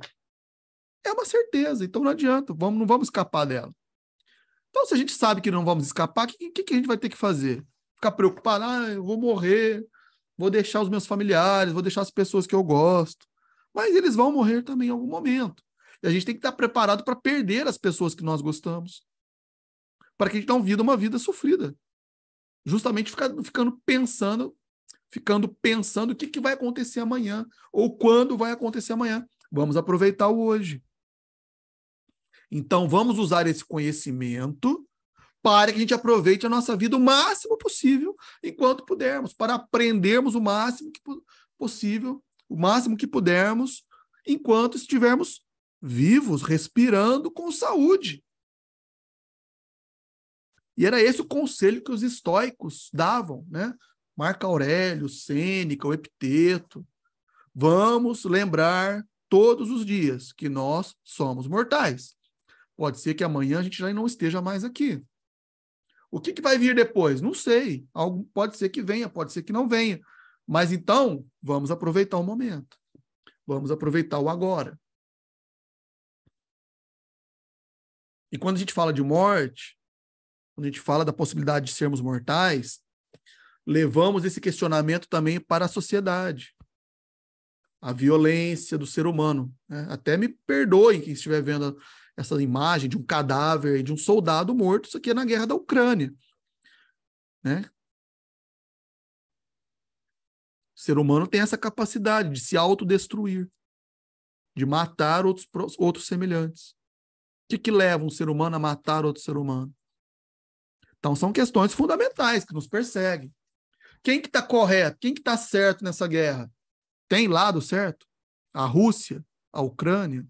É uma certeza, então não adianta, não vamos escapar dela. Então, se a gente sabe que não vamos escapar, o que a gente vai ter que fazer? Ficar preocupado, eu vou morrer, vou deixar os meus familiares, vou deixar as pessoas que eu gosto. Mas eles vão morrer também em algum momento. E a gente tem que estar preparado para perder as pessoas que nós gostamos. Para que a gente não viva uma vida sofrida. Justamente ficando pensando o que vai acontecer amanhã, ou quando vai acontecer amanhã. Vamos aproveitar o hoje. Então, vamos usar esse conhecimento para que a gente aproveite a nossa vida o máximo possível, enquanto pudermos, para aprendermos o máximo que possível, o máximo que pudermos, enquanto estivermos vivos, respirando com saúde. E era esse o conselho que os estoicos davam, né? Marco Aurélio, Sêneca, o Epiteto. Vamos lembrar todos os dias que nós somos mortais. Pode ser que amanhã a gente já não esteja mais aqui. O que vai vir depois? Não sei. Algo pode ser que venha, pode ser que não venha. Mas então, vamos aproveitar o momento. Vamos aproveitar o agora. E quando a gente fala de morte, quando a gente fala da possibilidade de sermos mortais, levamos esse questionamento também para a sociedade. A violência do ser humano, né? Até me perdoem quem estiver vendo essa imagem de um cadáver, de um soldado morto, isso aqui é na guerra da Ucrânia, né? O ser humano tem essa capacidade de se autodestruir, de matar outros semelhantes. O que leva um ser humano a matar outro ser humano? Então, são questões fundamentais que nos perseguem. Quem que está correto? Quem que está certo nessa guerra? Tem lado certo? A Rússia? A Ucrânia?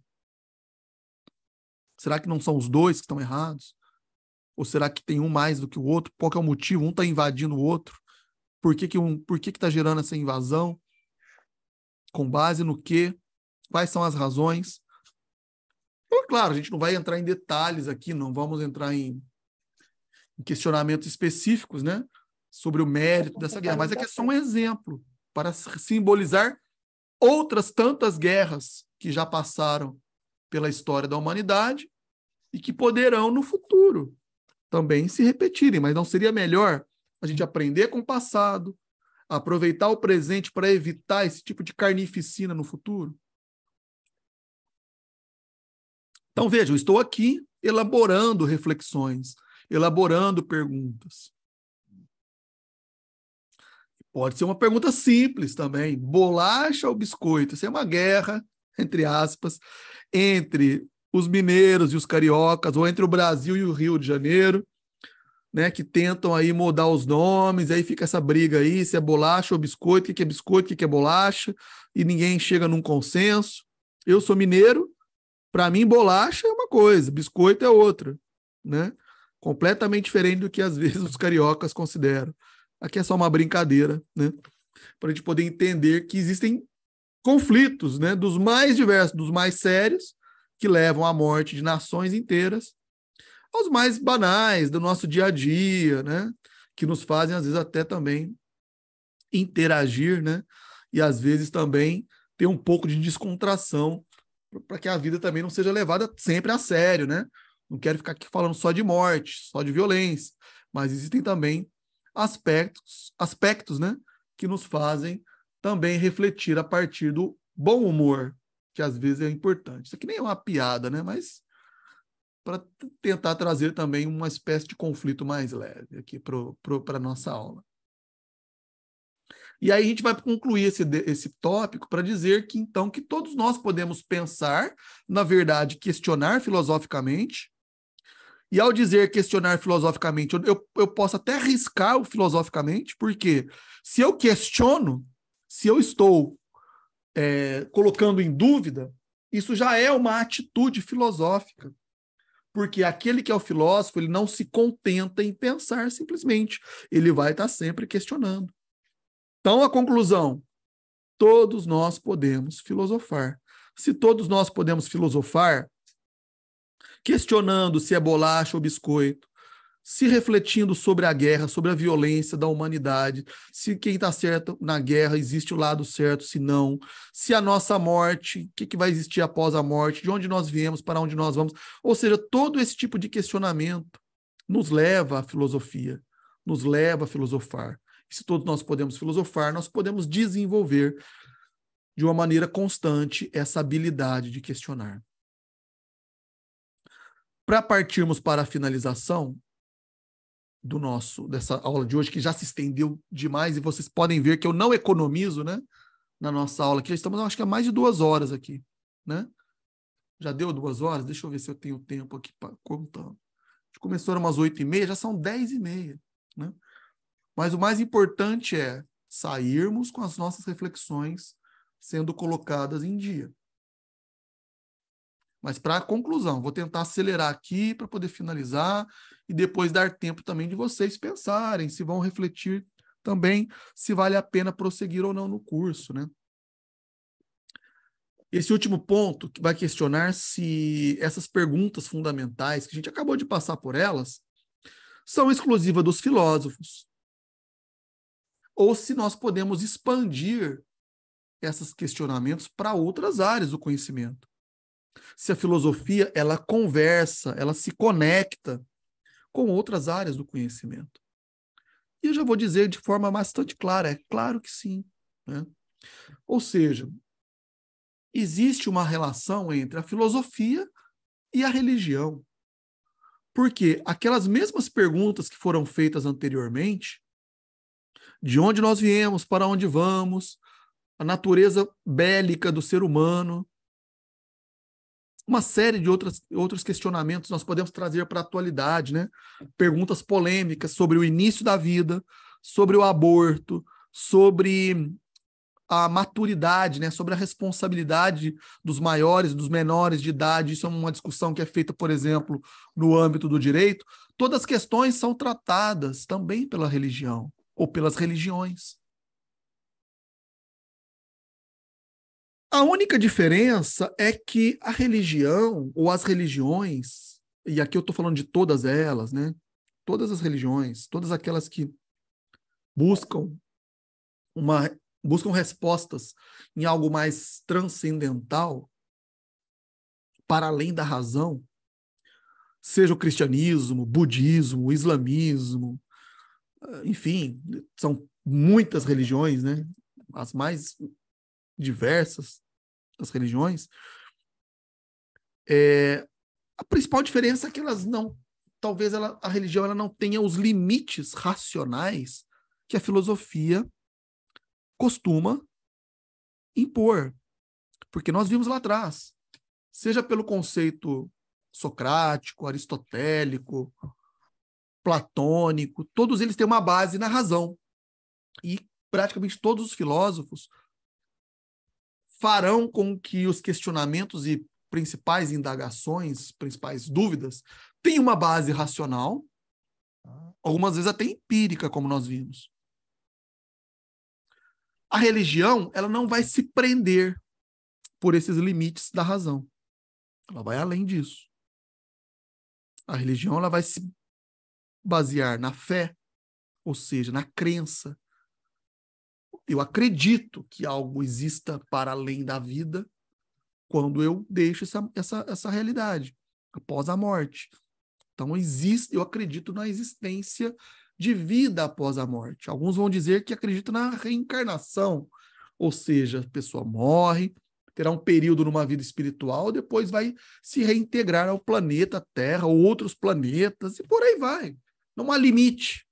Será que não são os dois que estão errados? Ou será que tem um mais do que o outro? Qual que é o motivo? Um está invadindo o outro? Por que está gerando essa invasão? Com base no quê? Quais são as razões? Então, claro, a gente não vai entrar em detalhes aqui, não vamos entrar em questionamentos específicos, né, sobre o mérito dessa guerra, mas aqui é só um exemplo para simbolizar outras tantas guerras que já passaram pela história da humanidade e que poderão no futuro também se repetirem, mas não seria melhor a gente aprender com o passado, aproveitar o presente para evitar esse tipo de carnificina no futuro? Então, veja, eu estou aqui elaborando reflexões, elaborando perguntas. Pode ser uma pergunta simples também. Bolacha ou biscoito? Isso é uma guerra, entre aspas, entre os mineiros e os cariocas, ou entre o Brasil e o Rio de Janeiro, né, que tentam aí mudar os nomes, aí fica essa briga aí, se é bolacha ou biscoito, o que é biscoito, o que é bolacha, e ninguém chega num consenso. Eu sou mineiro, para mim bolacha é uma coisa, biscoito é outra, né? Completamente diferente do que às vezes os cariocas consideram. Aqui é só uma brincadeira, né? Para a gente poder entender que existem conflitos, né, dos mais diversos, dos mais sérios, que levam à morte de nações inteiras, aos mais banais do nosso dia a dia, né, que nos fazem, às vezes, até também interagir, né, e às vezes também ter um pouco de descontração para que a vida também não seja levada sempre a sério, né? Não quero ficar aqui falando só de morte, só de violência, mas existem também aspectos, né, que nos fazem também refletir a partir do bom humor, que às vezes é importante. Isso aqui nem é uma piada, né, mas para tentar trazer também uma espécie de conflito mais leve aqui para a nossa aula. E aí a gente vai concluir esse tópico para dizer que, então, que todos nós podemos pensar, na verdade, questionar filosoficamente. E ao dizer questionar filosoficamente, eu posso até arriscar o filosoficamente, porque se eu questiono, Se eu estou colocando em dúvida, isso já é uma atitude filosófica. Porque aquele que é o filósofo, ele não se contenta em pensar simplesmente. Ele vai estar sempre questionando. Então, a conclusão: todos nós podemos filosofar. Se todos nós podemos filosofar, questionando se é bolacha ou biscoito, se refletindo sobre a guerra, sobre a violência da humanidade, se quem está certo na guerra existe o lado certo, se não, se a nossa morte, o que vai existir após a morte, de onde nós viemos, para onde nós vamos. Ou seja, todo esse tipo de questionamento nos leva à filosofia, nos leva a filosofar. E se todos nós podemos filosofar, nós podemos desenvolver de uma maneira constante essa habilidade de questionar. Para partirmos para a finalização dessa aula de hoje, que já se estendeu demais, e vocês podem ver que eu não economizo, né, na nossa aula, que já estamos, acho que há mais de 2 horas aqui, né? Já deu 2 horas? Deixa eu ver se eu tenho tempo aqui para contar. A gente começou umas 8h30, já são 10h30, né? Mas o mais importante é sairmos com as nossas reflexões sendo colocadas em dia. Mas para a conclusão, vou tentar acelerar aqui para poder finalizar e depois dar tempo também de vocês pensarem, se vão refletir também, se vale a pena prosseguir ou não no curso, né? Esse último ponto que vai questionar se essas perguntas fundamentais, que a gente acabou de passar por elas, são exclusivas dos filósofos, ou se nós podemos expandir esses questionamentos para outras áreas do conhecimento. Se a filosofia, ela conversa, ela se conecta com outras áreas do conhecimento. E eu já vou dizer de forma bastante clara, é claro que sim, né? Ou seja, existe uma relação entre a filosofia e a religião. Porque aquelas mesmas perguntas que foram feitas anteriormente, de onde nós viemos, para onde vamos, a natureza bélica do ser humano, uma série de outros questionamentos nós podemos trazer para a atualidade, né? Perguntas polêmicas sobre o início da vida, sobre o aborto, sobre a maturidade, né? Sobre a responsabilidade dos maiores, dos menores de idade. Isso é uma discussão que é feita, por exemplo, no âmbito do direito. Todas as questões são tratadas também pela religião ou pelas religiões. A única diferença é que a religião ou as religiões, e aqui eu estou falando de todas elas, né? Todas as religiões, todas aquelas que buscam respostas em algo mais transcendental, para além da razão, seja o cristianismo, budismo, o islamismo, enfim, são muitas religiões, né? As mais diversas das religiões, a principal diferença é que elas não, talvez a religião ela não tenha os limites racionais que a filosofia costuma impor. Porque nós vimos lá atrás, seja pelo conceito socrático, aristotélico, platônico, todos eles têm uma base na razão. E praticamente todos os filósofos farão com que os questionamentos e principais indagações, principais dúvidas, tenham uma base racional, algumas vezes até empírica, como nós vimos. A religião, ela não vai se prender por esses limites da razão. Ela vai além disso. A religião, ela vai se basear na fé, ou seja, na crença. Eu acredito que algo exista para além da vida quando eu deixo essa realidade, após a morte. Então, eu acredito na existência de vida após a morte. Alguns vão dizer que acreditam na reencarnação, ou seja, a pessoa morre, terá um período numa vida espiritual, depois vai se reintegrar ao planeta Terra, ou outros planetas, e por aí vai. Não há limite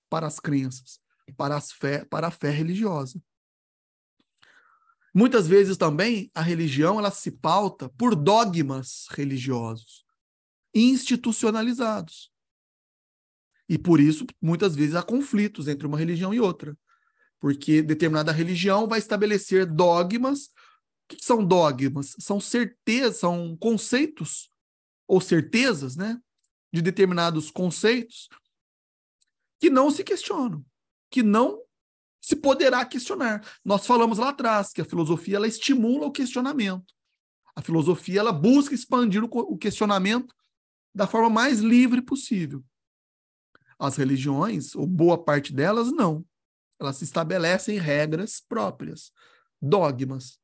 para as crenças, para a fé religiosa. Muitas vezes também a religião ela se pauta por dogmas religiosos institucionalizados. E por isso, muitas vezes, há conflitos entre uma religião e outra. porque determinada religião vai estabelecer dogmas. O que são dogmas? São certezas, são conceitos ou certezas, né, de determinados conceitos que não se questionam, que não se poderá questionar. Nós falamos lá atrás que a filosofia ela estimula o questionamento. A filosofia ela busca expandir o questionamento da forma mais livre possível. As religiões, ou boa parte delas, não. Elas estabelecem regras próprias, dogmas.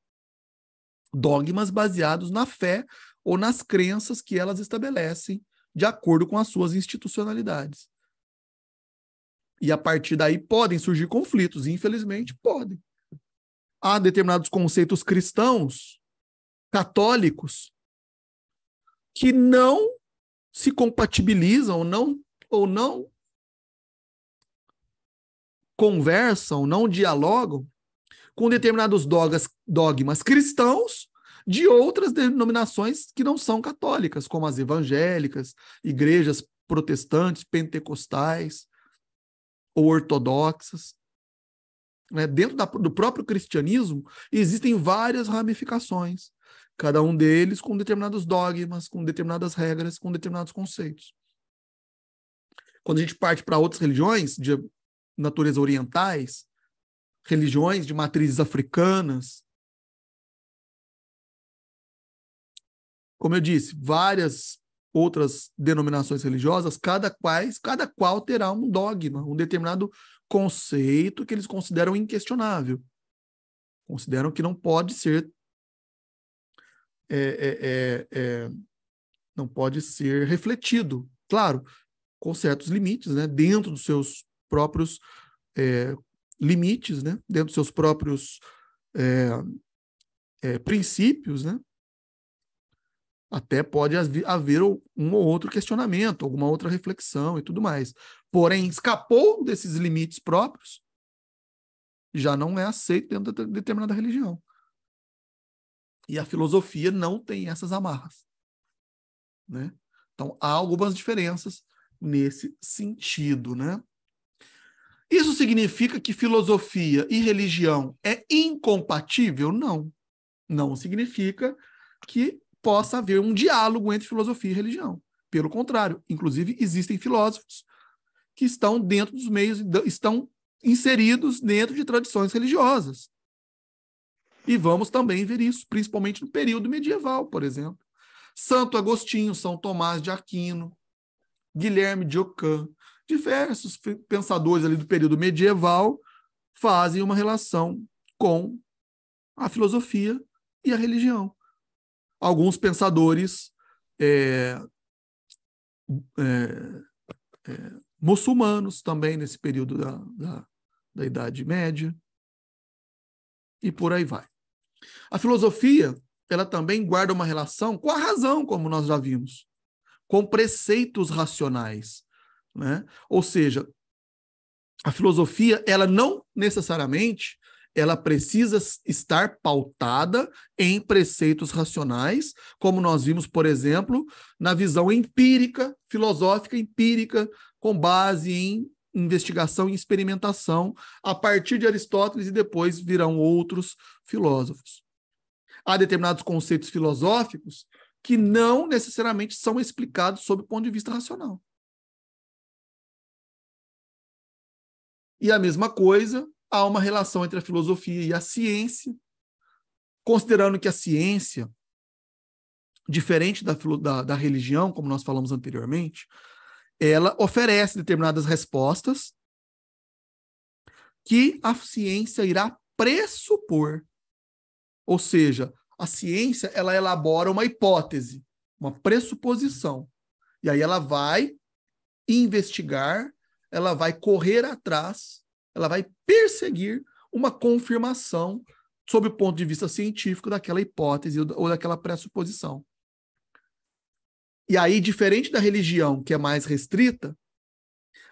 Dogmas baseados na fé ou nas crenças que elas estabelecem de acordo com as suas institucionalidades. E a partir daí podem surgir conflitos, infelizmente podem. Há determinados conceitos cristãos, católicos, que não se compatibilizam ou não conversam, não dialogam com determinados dogmas cristãos de outras denominações que não são católicas, como as evangélicas, igrejas protestantes, pentecostais ou ortodoxas. Dentro do próprio cristianismo, existem várias ramificações, cada um deles com determinados dogmas, com determinadas regras, com determinados conceitos. Quando a gente parte para outras religiões de natureza orientais, religiões de matrizes africanas, como eu disse, várias outras denominações religiosas, cada qual terá um dogma, um determinado conceito que eles consideram inquestionável. Consideram que não pode ser não pode ser refletido, claro, com certos limites, né, dentro dos seus próprios limites, né, dentro dos seus próprios princípios, né, até pode haver um ou outro questionamento, alguma outra reflexão e tudo mais. Porém, escapou desses limites próprios, já não é aceito dentro de determinada religião. E a filosofia não tem essas amarras, né? Então, há algumas diferenças nesse sentido, né? Isso significa que filosofia e religião é incompatível? Não. Não significa que possa haver um diálogo entre filosofia e religião. Pelo contrário, inclusive existem filósofos que estão dentro dos meios, estão inseridos dentro de tradições religiosas. E vamos também ver isso, principalmente no período medieval, por exemplo. Santo Agostinho, São Tomás de Aquino, Guilherme de Ockham, diversos pensadores ali do período medieval fazem uma relação com a filosofia e a religião. Alguns pensadores muçulmanos também nesse período da Idade Média, e por aí vai. A filosofia, ela também guarda uma relação com a razão, como nós já vimos, com preceitos racionais, né? Ou seja, a filosofia, ela não necessariamente ela precisa estar pautada em preceitos racionais, como nós vimos, por exemplo, na visão empírica, filosófica empírica, com base em investigação e experimentação, a partir de Aristóteles, e depois virão outros filósofos. Há determinados conceitos filosóficos que não necessariamente são explicados sob o ponto de vista racional. E a mesma coisa, há uma relação entre a filosofia e a ciência, considerando que a ciência, diferente da religião, como nós falamos anteriormente, ela oferece determinadas respostas que a ciência irá pressupor. Ou seja, a ciência ela elabora uma hipótese, uma pressuposição. E aí ela vai investigar, ela vai correr atrás, ela vai perseguir uma confirmação sob o ponto de vista científico daquela hipótese ou daquela pressuposição. E aí, diferente da religião, que é mais restrita,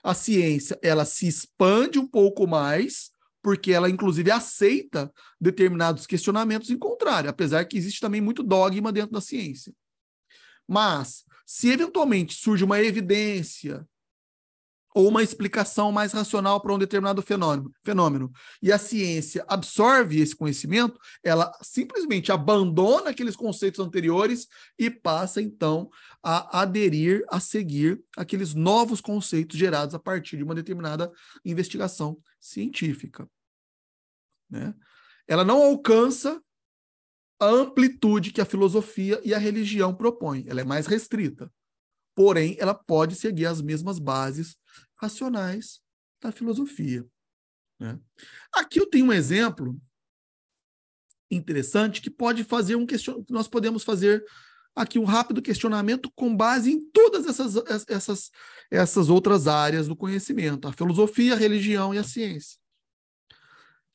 a ciência ela se expande um pouco mais, porque ela, inclusive, aceita determinados questionamentos em contrário, apesar que existe também muito dogma dentro da ciência. Mas, se eventualmente surge uma evidência ou uma explicação mais racional para um determinado fenômeno, e a ciência absorve esse conhecimento, ela simplesmente abandona aqueles conceitos anteriores e passa, então, a aderir, a seguir aqueles novos conceitos gerados a partir de uma determinada investigação científica, né? Ela não alcança a amplitude que a filosofia e a religião propõem, ela é mais restrita. Porém, ela pode seguir as mesmas bases racionais da filosofia, né? Aqui eu tenho um exemplo interessante que pode fazer nós podemos fazer aqui um rápido questionamento com base em todas essas outras áreas do conhecimento, a filosofia, a religião e a ciência,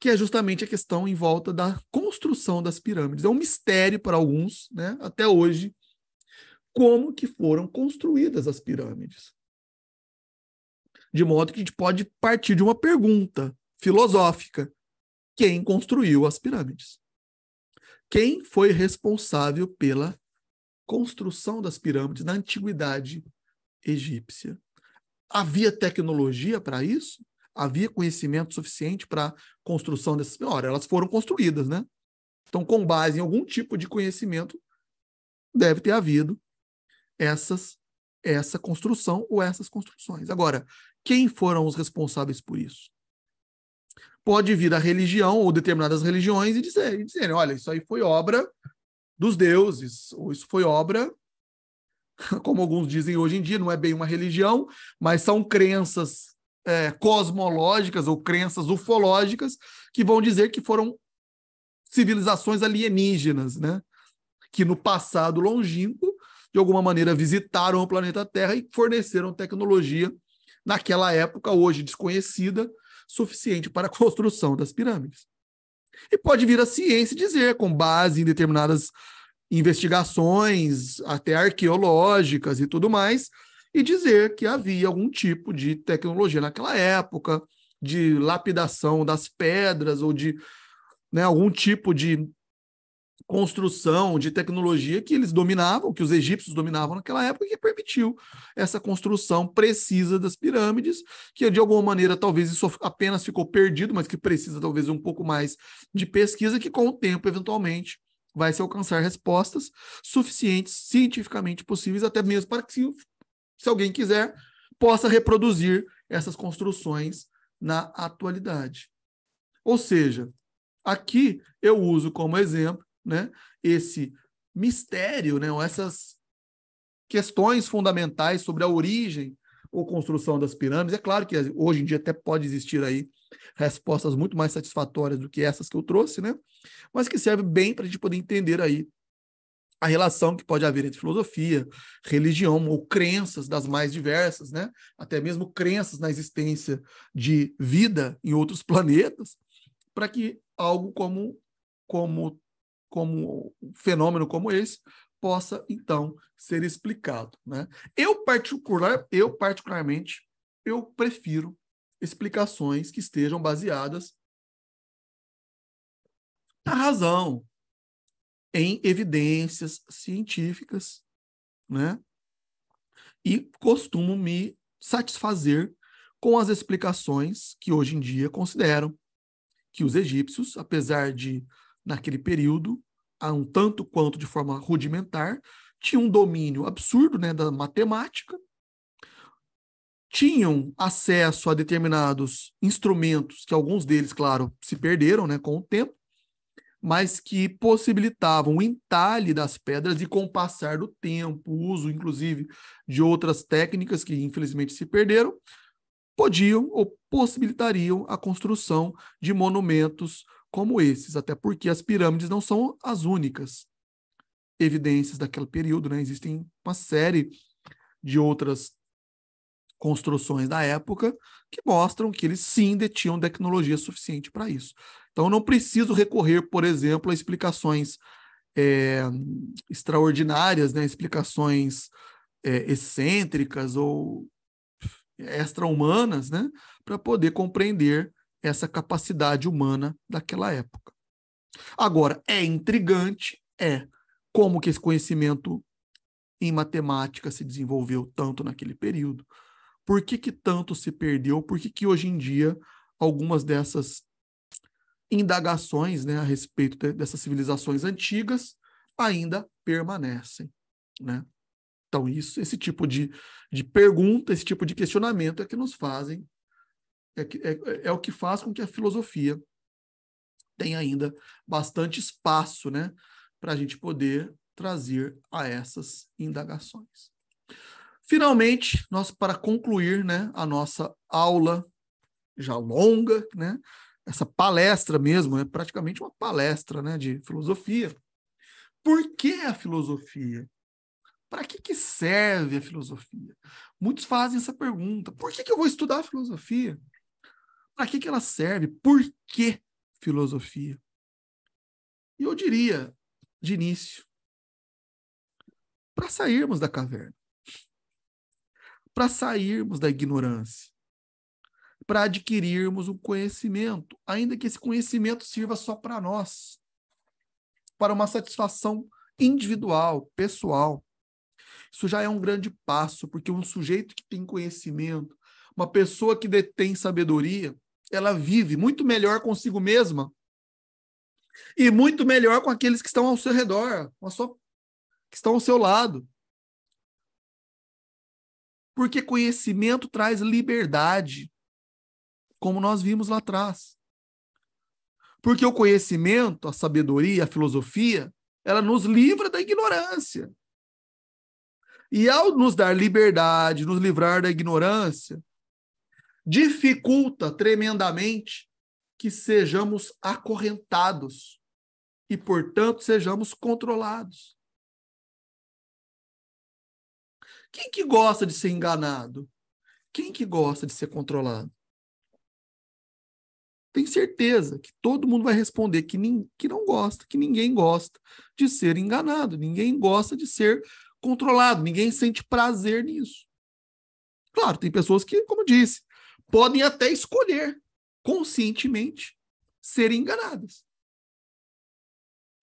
que é justamente a questão em volta da construção das pirâmides. É um mistério para alguns, né, até hoje, como que foram construídas as pirâmides. De modo que a gente pode partir de uma pergunta filosófica: quem construiu as pirâmides? Quem foi responsável pela construção das pirâmides na antiguidade egípcia? Havia tecnologia para isso? Havia conhecimento suficiente para a construção dessas pirâmides? Ora, elas foram construídas, né? Então, com base em algum tipo de conhecimento, deve ter havido essa construção ou essas construções. Agora, quem foram os responsáveis por isso? Pode vir a religião ou determinadas religiões e dizer, olha, isso aí foi obra dos deuses, ou isso foi obra, como alguns dizem hoje em dia, não é bem uma religião, mas são crenças cosmológicas ou crenças ufológicas que vão dizer que foram civilizações alienígenas, né? Que no passado longínquo, de alguma maneira, visitaram o planeta Terra e forneceram tecnologia, naquela época, hoje desconhecida, suficiente para a construção das pirâmides. E pode vir a ciência dizer, com base em determinadas investigações, até arqueológicas e tudo mais, e dizer que havia algum tipo de tecnologia naquela época, de lapidação das pedras, ou de, né, algum tipo de construção, de tecnologia que eles dominavam, que os egípcios dominavam naquela época, e que permitiu essa construção precisa das pirâmides, que de alguma maneira talvez isso apenas ficou perdido, mas que precisa talvez um pouco mais de pesquisa, que com o tempo, eventualmente, vai se alcançar respostas suficientes, cientificamente possíveis, até mesmo para que, se alguém quiser, possa reproduzir essas construções na atualidade. Ou seja, aqui eu uso como exemplo, né, esse mistério, né, essas questões fundamentais sobre a origem ou construção das pirâmides. É claro que hoje em dia até pode existir aí respostas muito mais satisfatórias do que essas que eu trouxe, né, mas que serve bem para a gente poder entender aí a relação que pode haver entre filosofia, religião ou crenças das mais diversas, né, até mesmo crenças na existência de vida em outros planetas, para que algo como um fenômeno como esse possa, então, ser explicado, né? Eu particularmente, eu prefiro explicações que estejam baseadas na razão, em evidências científicas, né? E costumo me satisfazer com as explicações que hoje em dia consideram que os egípcios, apesar de, naquele período, um tanto quanto de forma rudimentar, tinham um domínio absurdo, né, da matemática, tinham acesso a determinados instrumentos, que alguns deles, claro, se perderam, né, com o tempo, mas que possibilitavam o entalhe das pedras e, com o passar do tempo, o uso, inclusive, de outras técnicas que, infelizmente, se perderam, podiam ou possibilitariam a construção de monumentos como esses, até porque as pirâmides não são as únicas evidências daquele período, né? Existem uma série de outras construções da época que mostram que eles sim detinham tecnologia suficiente para isso. Então, eu não preciso recorrer, por exemplo, a explicações extraordinárias, né? Explicações excêntricas ou extra-humanas, né, para poder compreender essa capacidade humana daquela época. Agora, é intrigante, como que esse conhecimento em matemática se desenvolveu tanto naquele período, Por que que tanto se perdeu? Por que que hoje em dia algumas dessas indagações, né, a respeito dessas civilizações antigas ainda permanecem, né? Então, esse tipo de pergunta, esse tipo de questionamento é que nos fazem, é o que faz com que a filosofia tenha ainda bastante espaço, né, para a gente poder trazer a essas indagações. Finalmente, para concluir, né, a nossa aula já longa, né, essa palestra mesmo, é praticamente uma palestra, né, de filosofia. Por que a filosofia? Para que serve a filosofia? Muitos fazem essa pergunta. Por que eu vou estudar a filosofia? Para que ela serve? Por que filosofia? E eu diria, de início, para sairmos da caverna, para sairmos da ignorância, para adquirirmos um conhecimento, ainda que esse conhecimento sirva só para nós, para uma satisfação individual, pessoal. Isso já é um grande passo, porque um sujeito que tem conhecimento, uma pessoa que detém sabedoria, ela vive muito melhor consigo mesma e muito melhor com aqueles que estão ao seu redor, que estão ao seu lado. Porque conhecimento traz liberdade, como nós vimos lá atrás. Porque o conhecimento, a sabedoria, a filosofia, ela nos livra da ignorância. E ao nos dar liberdade, nos livrar da ignorância, dificulta tremendamente que sejamos acorrentados e, portanto, sejamos controlados. Quem que gosta de ser enganado? Quem que gosta de ser controlado? Tenho certeza que todo mundo vai responder que não gosta, que ninguém gosta de ser enganado, ninguém gosta de ser controlado, ninguém sente prazer nisso. Claro, tem pessoas que, como eu disse, podem até escolher conscientemente ser enganadas.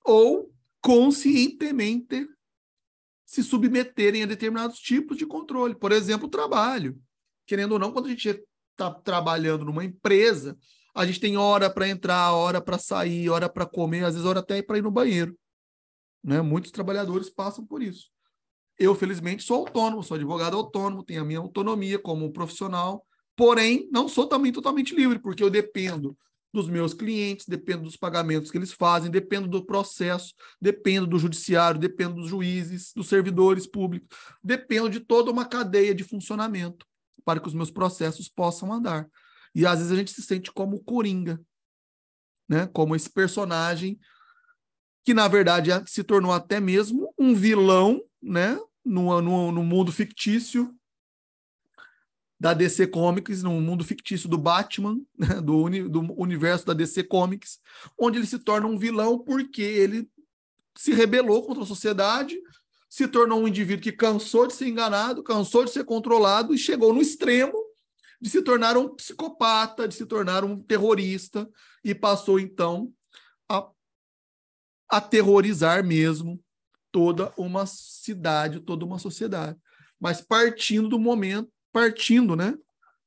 Ou conscientemente se submeterem a determinados tipos de controle. Por exemplo, o trabalho. Querendo ou não, quando a gente está trabalhando numa empresa, a gente tem hora para entrar, hora para sair, hora para comer, às vezes hora até para ir no banheiro. Né? Muitos trabalhadores passam por isso. Eu, felizmente, sou autônomo, sou advogado autônomo, tenho a minha autonomia como profissional, porém, não sou também totalmente livre, porque eu dependo dos meus clientes, dependo dos pagamentos que eles fazem, dependo do processo, dependo do judiciário, dependo dos juízes, dos servidores públicos, dependo de toda uma cadeia de funcionamento para que os meus processos possam andar. E às vezes a gente se sente como Coringa, né? Como esse personagem que, na verdade, se tornou até mesmo um vilão, né? No mundo fictício da DC Comics, no mundo fictício do Batman, né? do universo da DC Comics, onde ele se torna um vilão porque ele se rebelou contra a sociedade, se tornou um indivíduo que cansou de ser enganado, cansou de ser controlado e chegou no extremo de se tornar um psicopata, de se tornar um terrorista e passou, então, a aterrorizar mesmo toda uma cidade, toda uma sociedade. Mas partindo, né?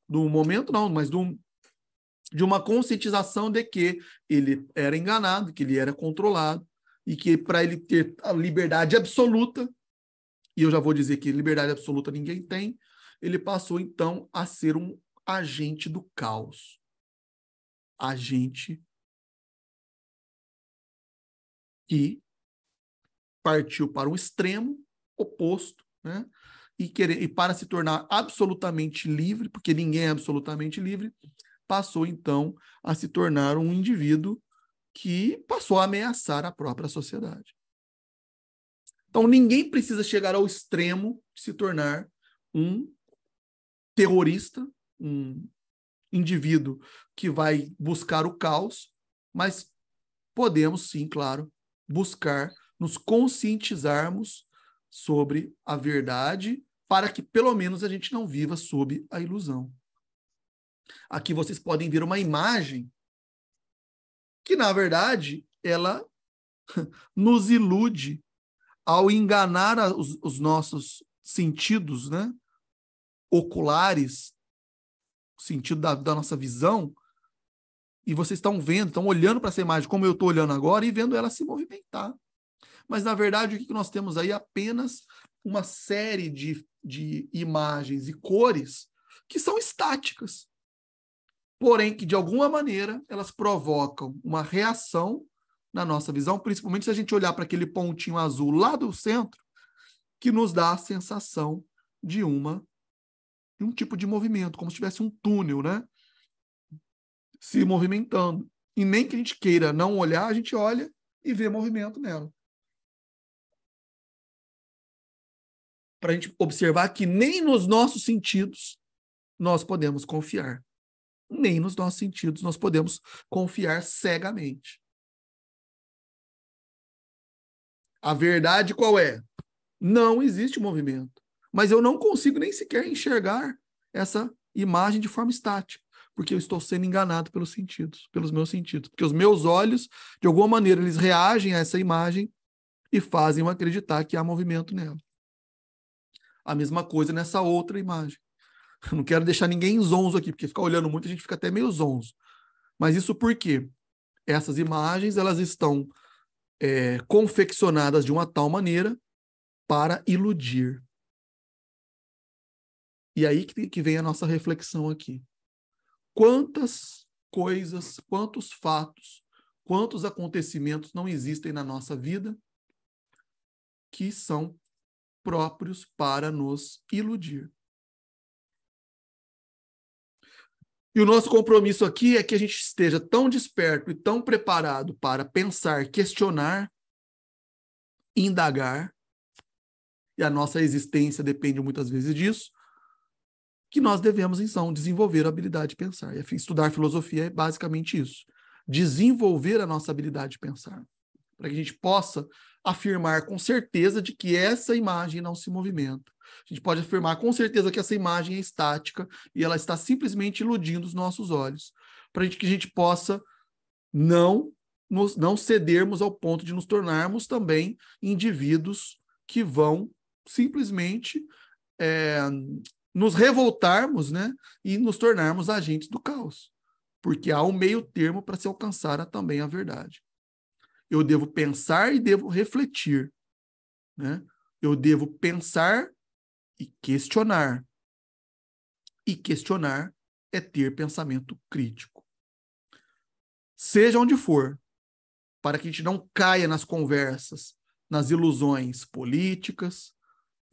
Do momento não, mas de uma conscientização de que ele era enganado, que ele era controlado, e que para ele ter a liberdade absoluta, e eu já vou dizer que liberdade absoluta ninguém tem, ele passou então a ser um agente do caos. Agente que partiu para um extremo oposto, né? E para se tornar absolutamente livre, porque ninguém é absolutamente livre, passou então a se tornar um indivíduo que passou a ameaçar a própria sociedade. Então ninguém precisa chegar ao extremo de se tornar um terrorista, um indivíduo que vai buscar o caos, mas podemos sim, claro, buscar nos conscientizarmos sobre a verdade para que pelo menos a gente não viva sob a ilusão. Aqui vocês podem ver uma imagem que, na verdade, ela nos ilude ao enganar os nossos sentidos, né? oculares, o sentido da nossa visão, e vocês estão vendo, estão olhando para essa imagem como eu estou olhando agora e vendo ela se movimentar. Mas, na verdade, o que nós temos aí? Apenas uma série de imagens e cores que são estáticas, porém que, de alguma maneira, elas provocam uma reação na nossa visão, principalmente se a gente olhar para aquele pontinho azul lá do centro, que nos dá a sensação de um tipo de movimento, como se tivesse um túnel, né? Se movimentando. E nem que a gente queira não olhar, a gente olha e vê movimento nela. Para a gente observar que nem nos nossos sentidos nós podemos confiar. Nem nos nossos sentidos nós podemos confiar cegamente. A verdade qual é? Não existe movimento. Mas eu não consigo nem sequer enxergar essa imagem de forma estática, porque eu estou sendo enganado pelos sentidos, pelos meus sentidos. Porque os meus olhos, de alguma maneira, eles reagem a essa imagem e fazem eu acreditar que há movimento nela. A mesma coisa nessa outra imagem. Eu não quero deixar ninguém zonzo aqui, porque ficar olhando muito a gente fica até meio zonzo. Mas isso por quê? Essas imagens, elas estão confeccionadas de uma tal maneira para iludir. E aí que vem a nossa reflexão aqui. Quantas coisas, quantos fatos, quantos acontecimentos não existem na nossa vida que são próprios para nos iludir? E o nosso compromisso aqui é que a gente esteja tão desperto e tão preparado para pensar, questionar, indagar, e a nossa existência depende muitas vezes disso, que nós devemos, então, desenvolver a habilidade de pensar. E estudar filosofia é basicamente isso. Desenvolver a nossa habilidade de pensar. Para que a gente possa afirmar com certeza de que essa imagem não se movimenta. A gente pode afirmar com certeza que essa imagem é estática e ela está simplesmente iludindo os nossos olhos. Para que a gente possa não cedermos ao ponto de nos tornarmos também indivíduos que vão simplesmente nos revoltarmos, né, e nos tornarmos agentes do caos. Porque há um meio termo para se alcançar também a verdade. Eu devo pensar e devo refletir, né? Eu devo pensar e questionar. E questionar é ter pensamento crítico. Seja onde for, para que a gente não caia nas conversas, nas ilusões políticas,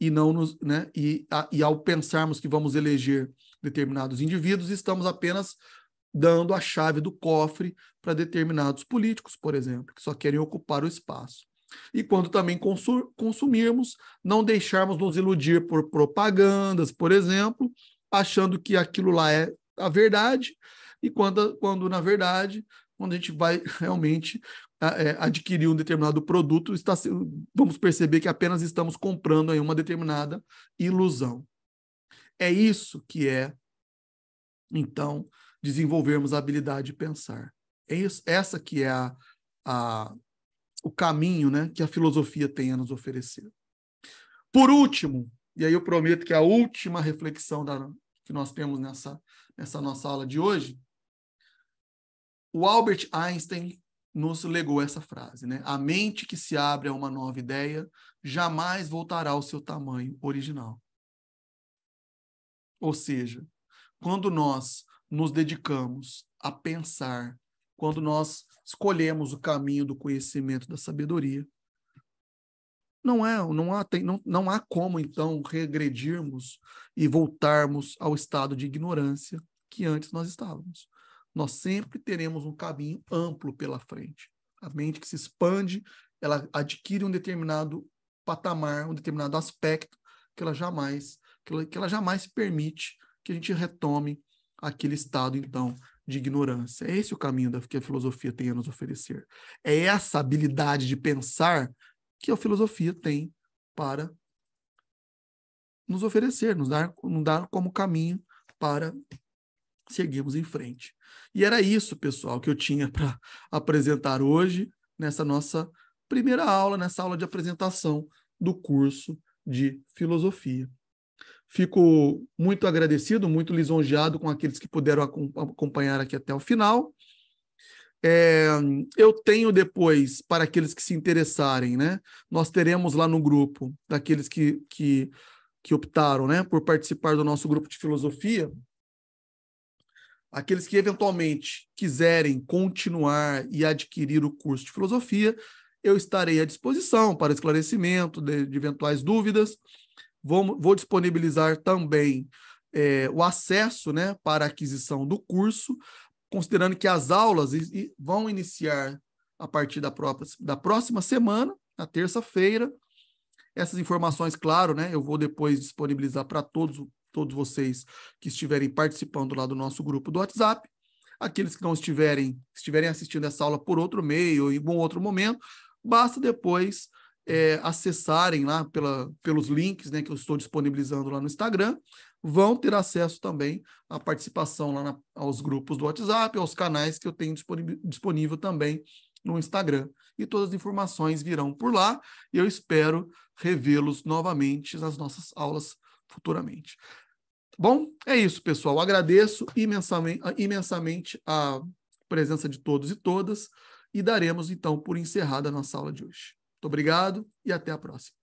e não nos, né? E ao pensarmos que vamos eleger determinados indivíduos, estamos apenas dando a chave do cofre para determinados políticos, por exemplo, que só querem ocupar o espaço. E quando também consumirmos, não deixarmos nos iludir por propagandas, por exemplo, achando que aquilo lá é a verdade, e quando na verdade, quando a gente vai realmente adquirir um determinado produto, vamos perceber que apenas estamos comprando aí uma determinada ilusão. É isso que é, então, desenvolvermos a habilidade de pensar. É isso, essa que é o caminho, né, que a filosofia tem a nos oferecer. Por último, e aí eu prometo que a última reflexão que nós temos nessa nossa aula de hoje, o Albert Einstein nos legou essa frase, né? A mente que se abre a uma nova ideia jamais voltará ao seu tamanho original. Ou seja, quando nós nos dedicamos a pensar, quando nós escolhemos o caminho do conhecimento, da sabedoria, não há como, então, regredirmos e voltarmos ao estado de ignorância que antes nós estávamos. Nós sempre teremos um caminho amplo pela frente. A mente que se expande, ela adquire um determinado patamar, um determinado aspecto que ela jamais permite que a gente retome aquele estado, então, de ignorância. É esse o caminho que a filosofia tem a nos oferecer. É essa habilidade de pensar que a filosofia tem para nos oferecer, nos dar como caminho para seguirmos em frente. E era isso, pessoal, que eu tinha para apresentar hoje, nessa nossa primeira aula, nessa aula de apresentação do curso de filosofia. Fico muito agradecido, muito lisonjeado com aqueles que puderam acompanhar aqui até o final. Eu tenho depois, para aqueles que se interessarem, né? Nós teremos lá no grupo, daqueles que optaram, né, por participar do nosso grupo de filosofia, aqueles que eventualmente quiserem continuar e adquirir o curso de filosofia, eu estarei à disposição para esclarecimento de eventuais dúvidas. Vou disponibilizar também o acesso, né, para a aquisição do curso, considerando que as aulas vão iniciar a partir da próxima semana, na terça-feira. Essas informações, claro, né, eu vou depois disponibilizar para todos vocês que estiverem participando lá do nosso grupo do WhatsApp. Aqueles que não estiverem assistindo essa aula por outro meio ou em algum outro momento, basta depois acessarem lá pelos links, né, que eu estou disponibilizando lá no Instagram, vão ter acesso também à participação lá aos grupos do WhatsApp, aos canais que eu tenho disponível também no Instagram. E todas as informações virão por lá, e eu espero revê-los novamente nas nossas aulas futuramente. Bom, é isso, pessoal. Agradeço imensamente a presença de todos e todas, e daremos, então, por encerrada a nossa aula de hoje. Muito obrigado e até a próxima.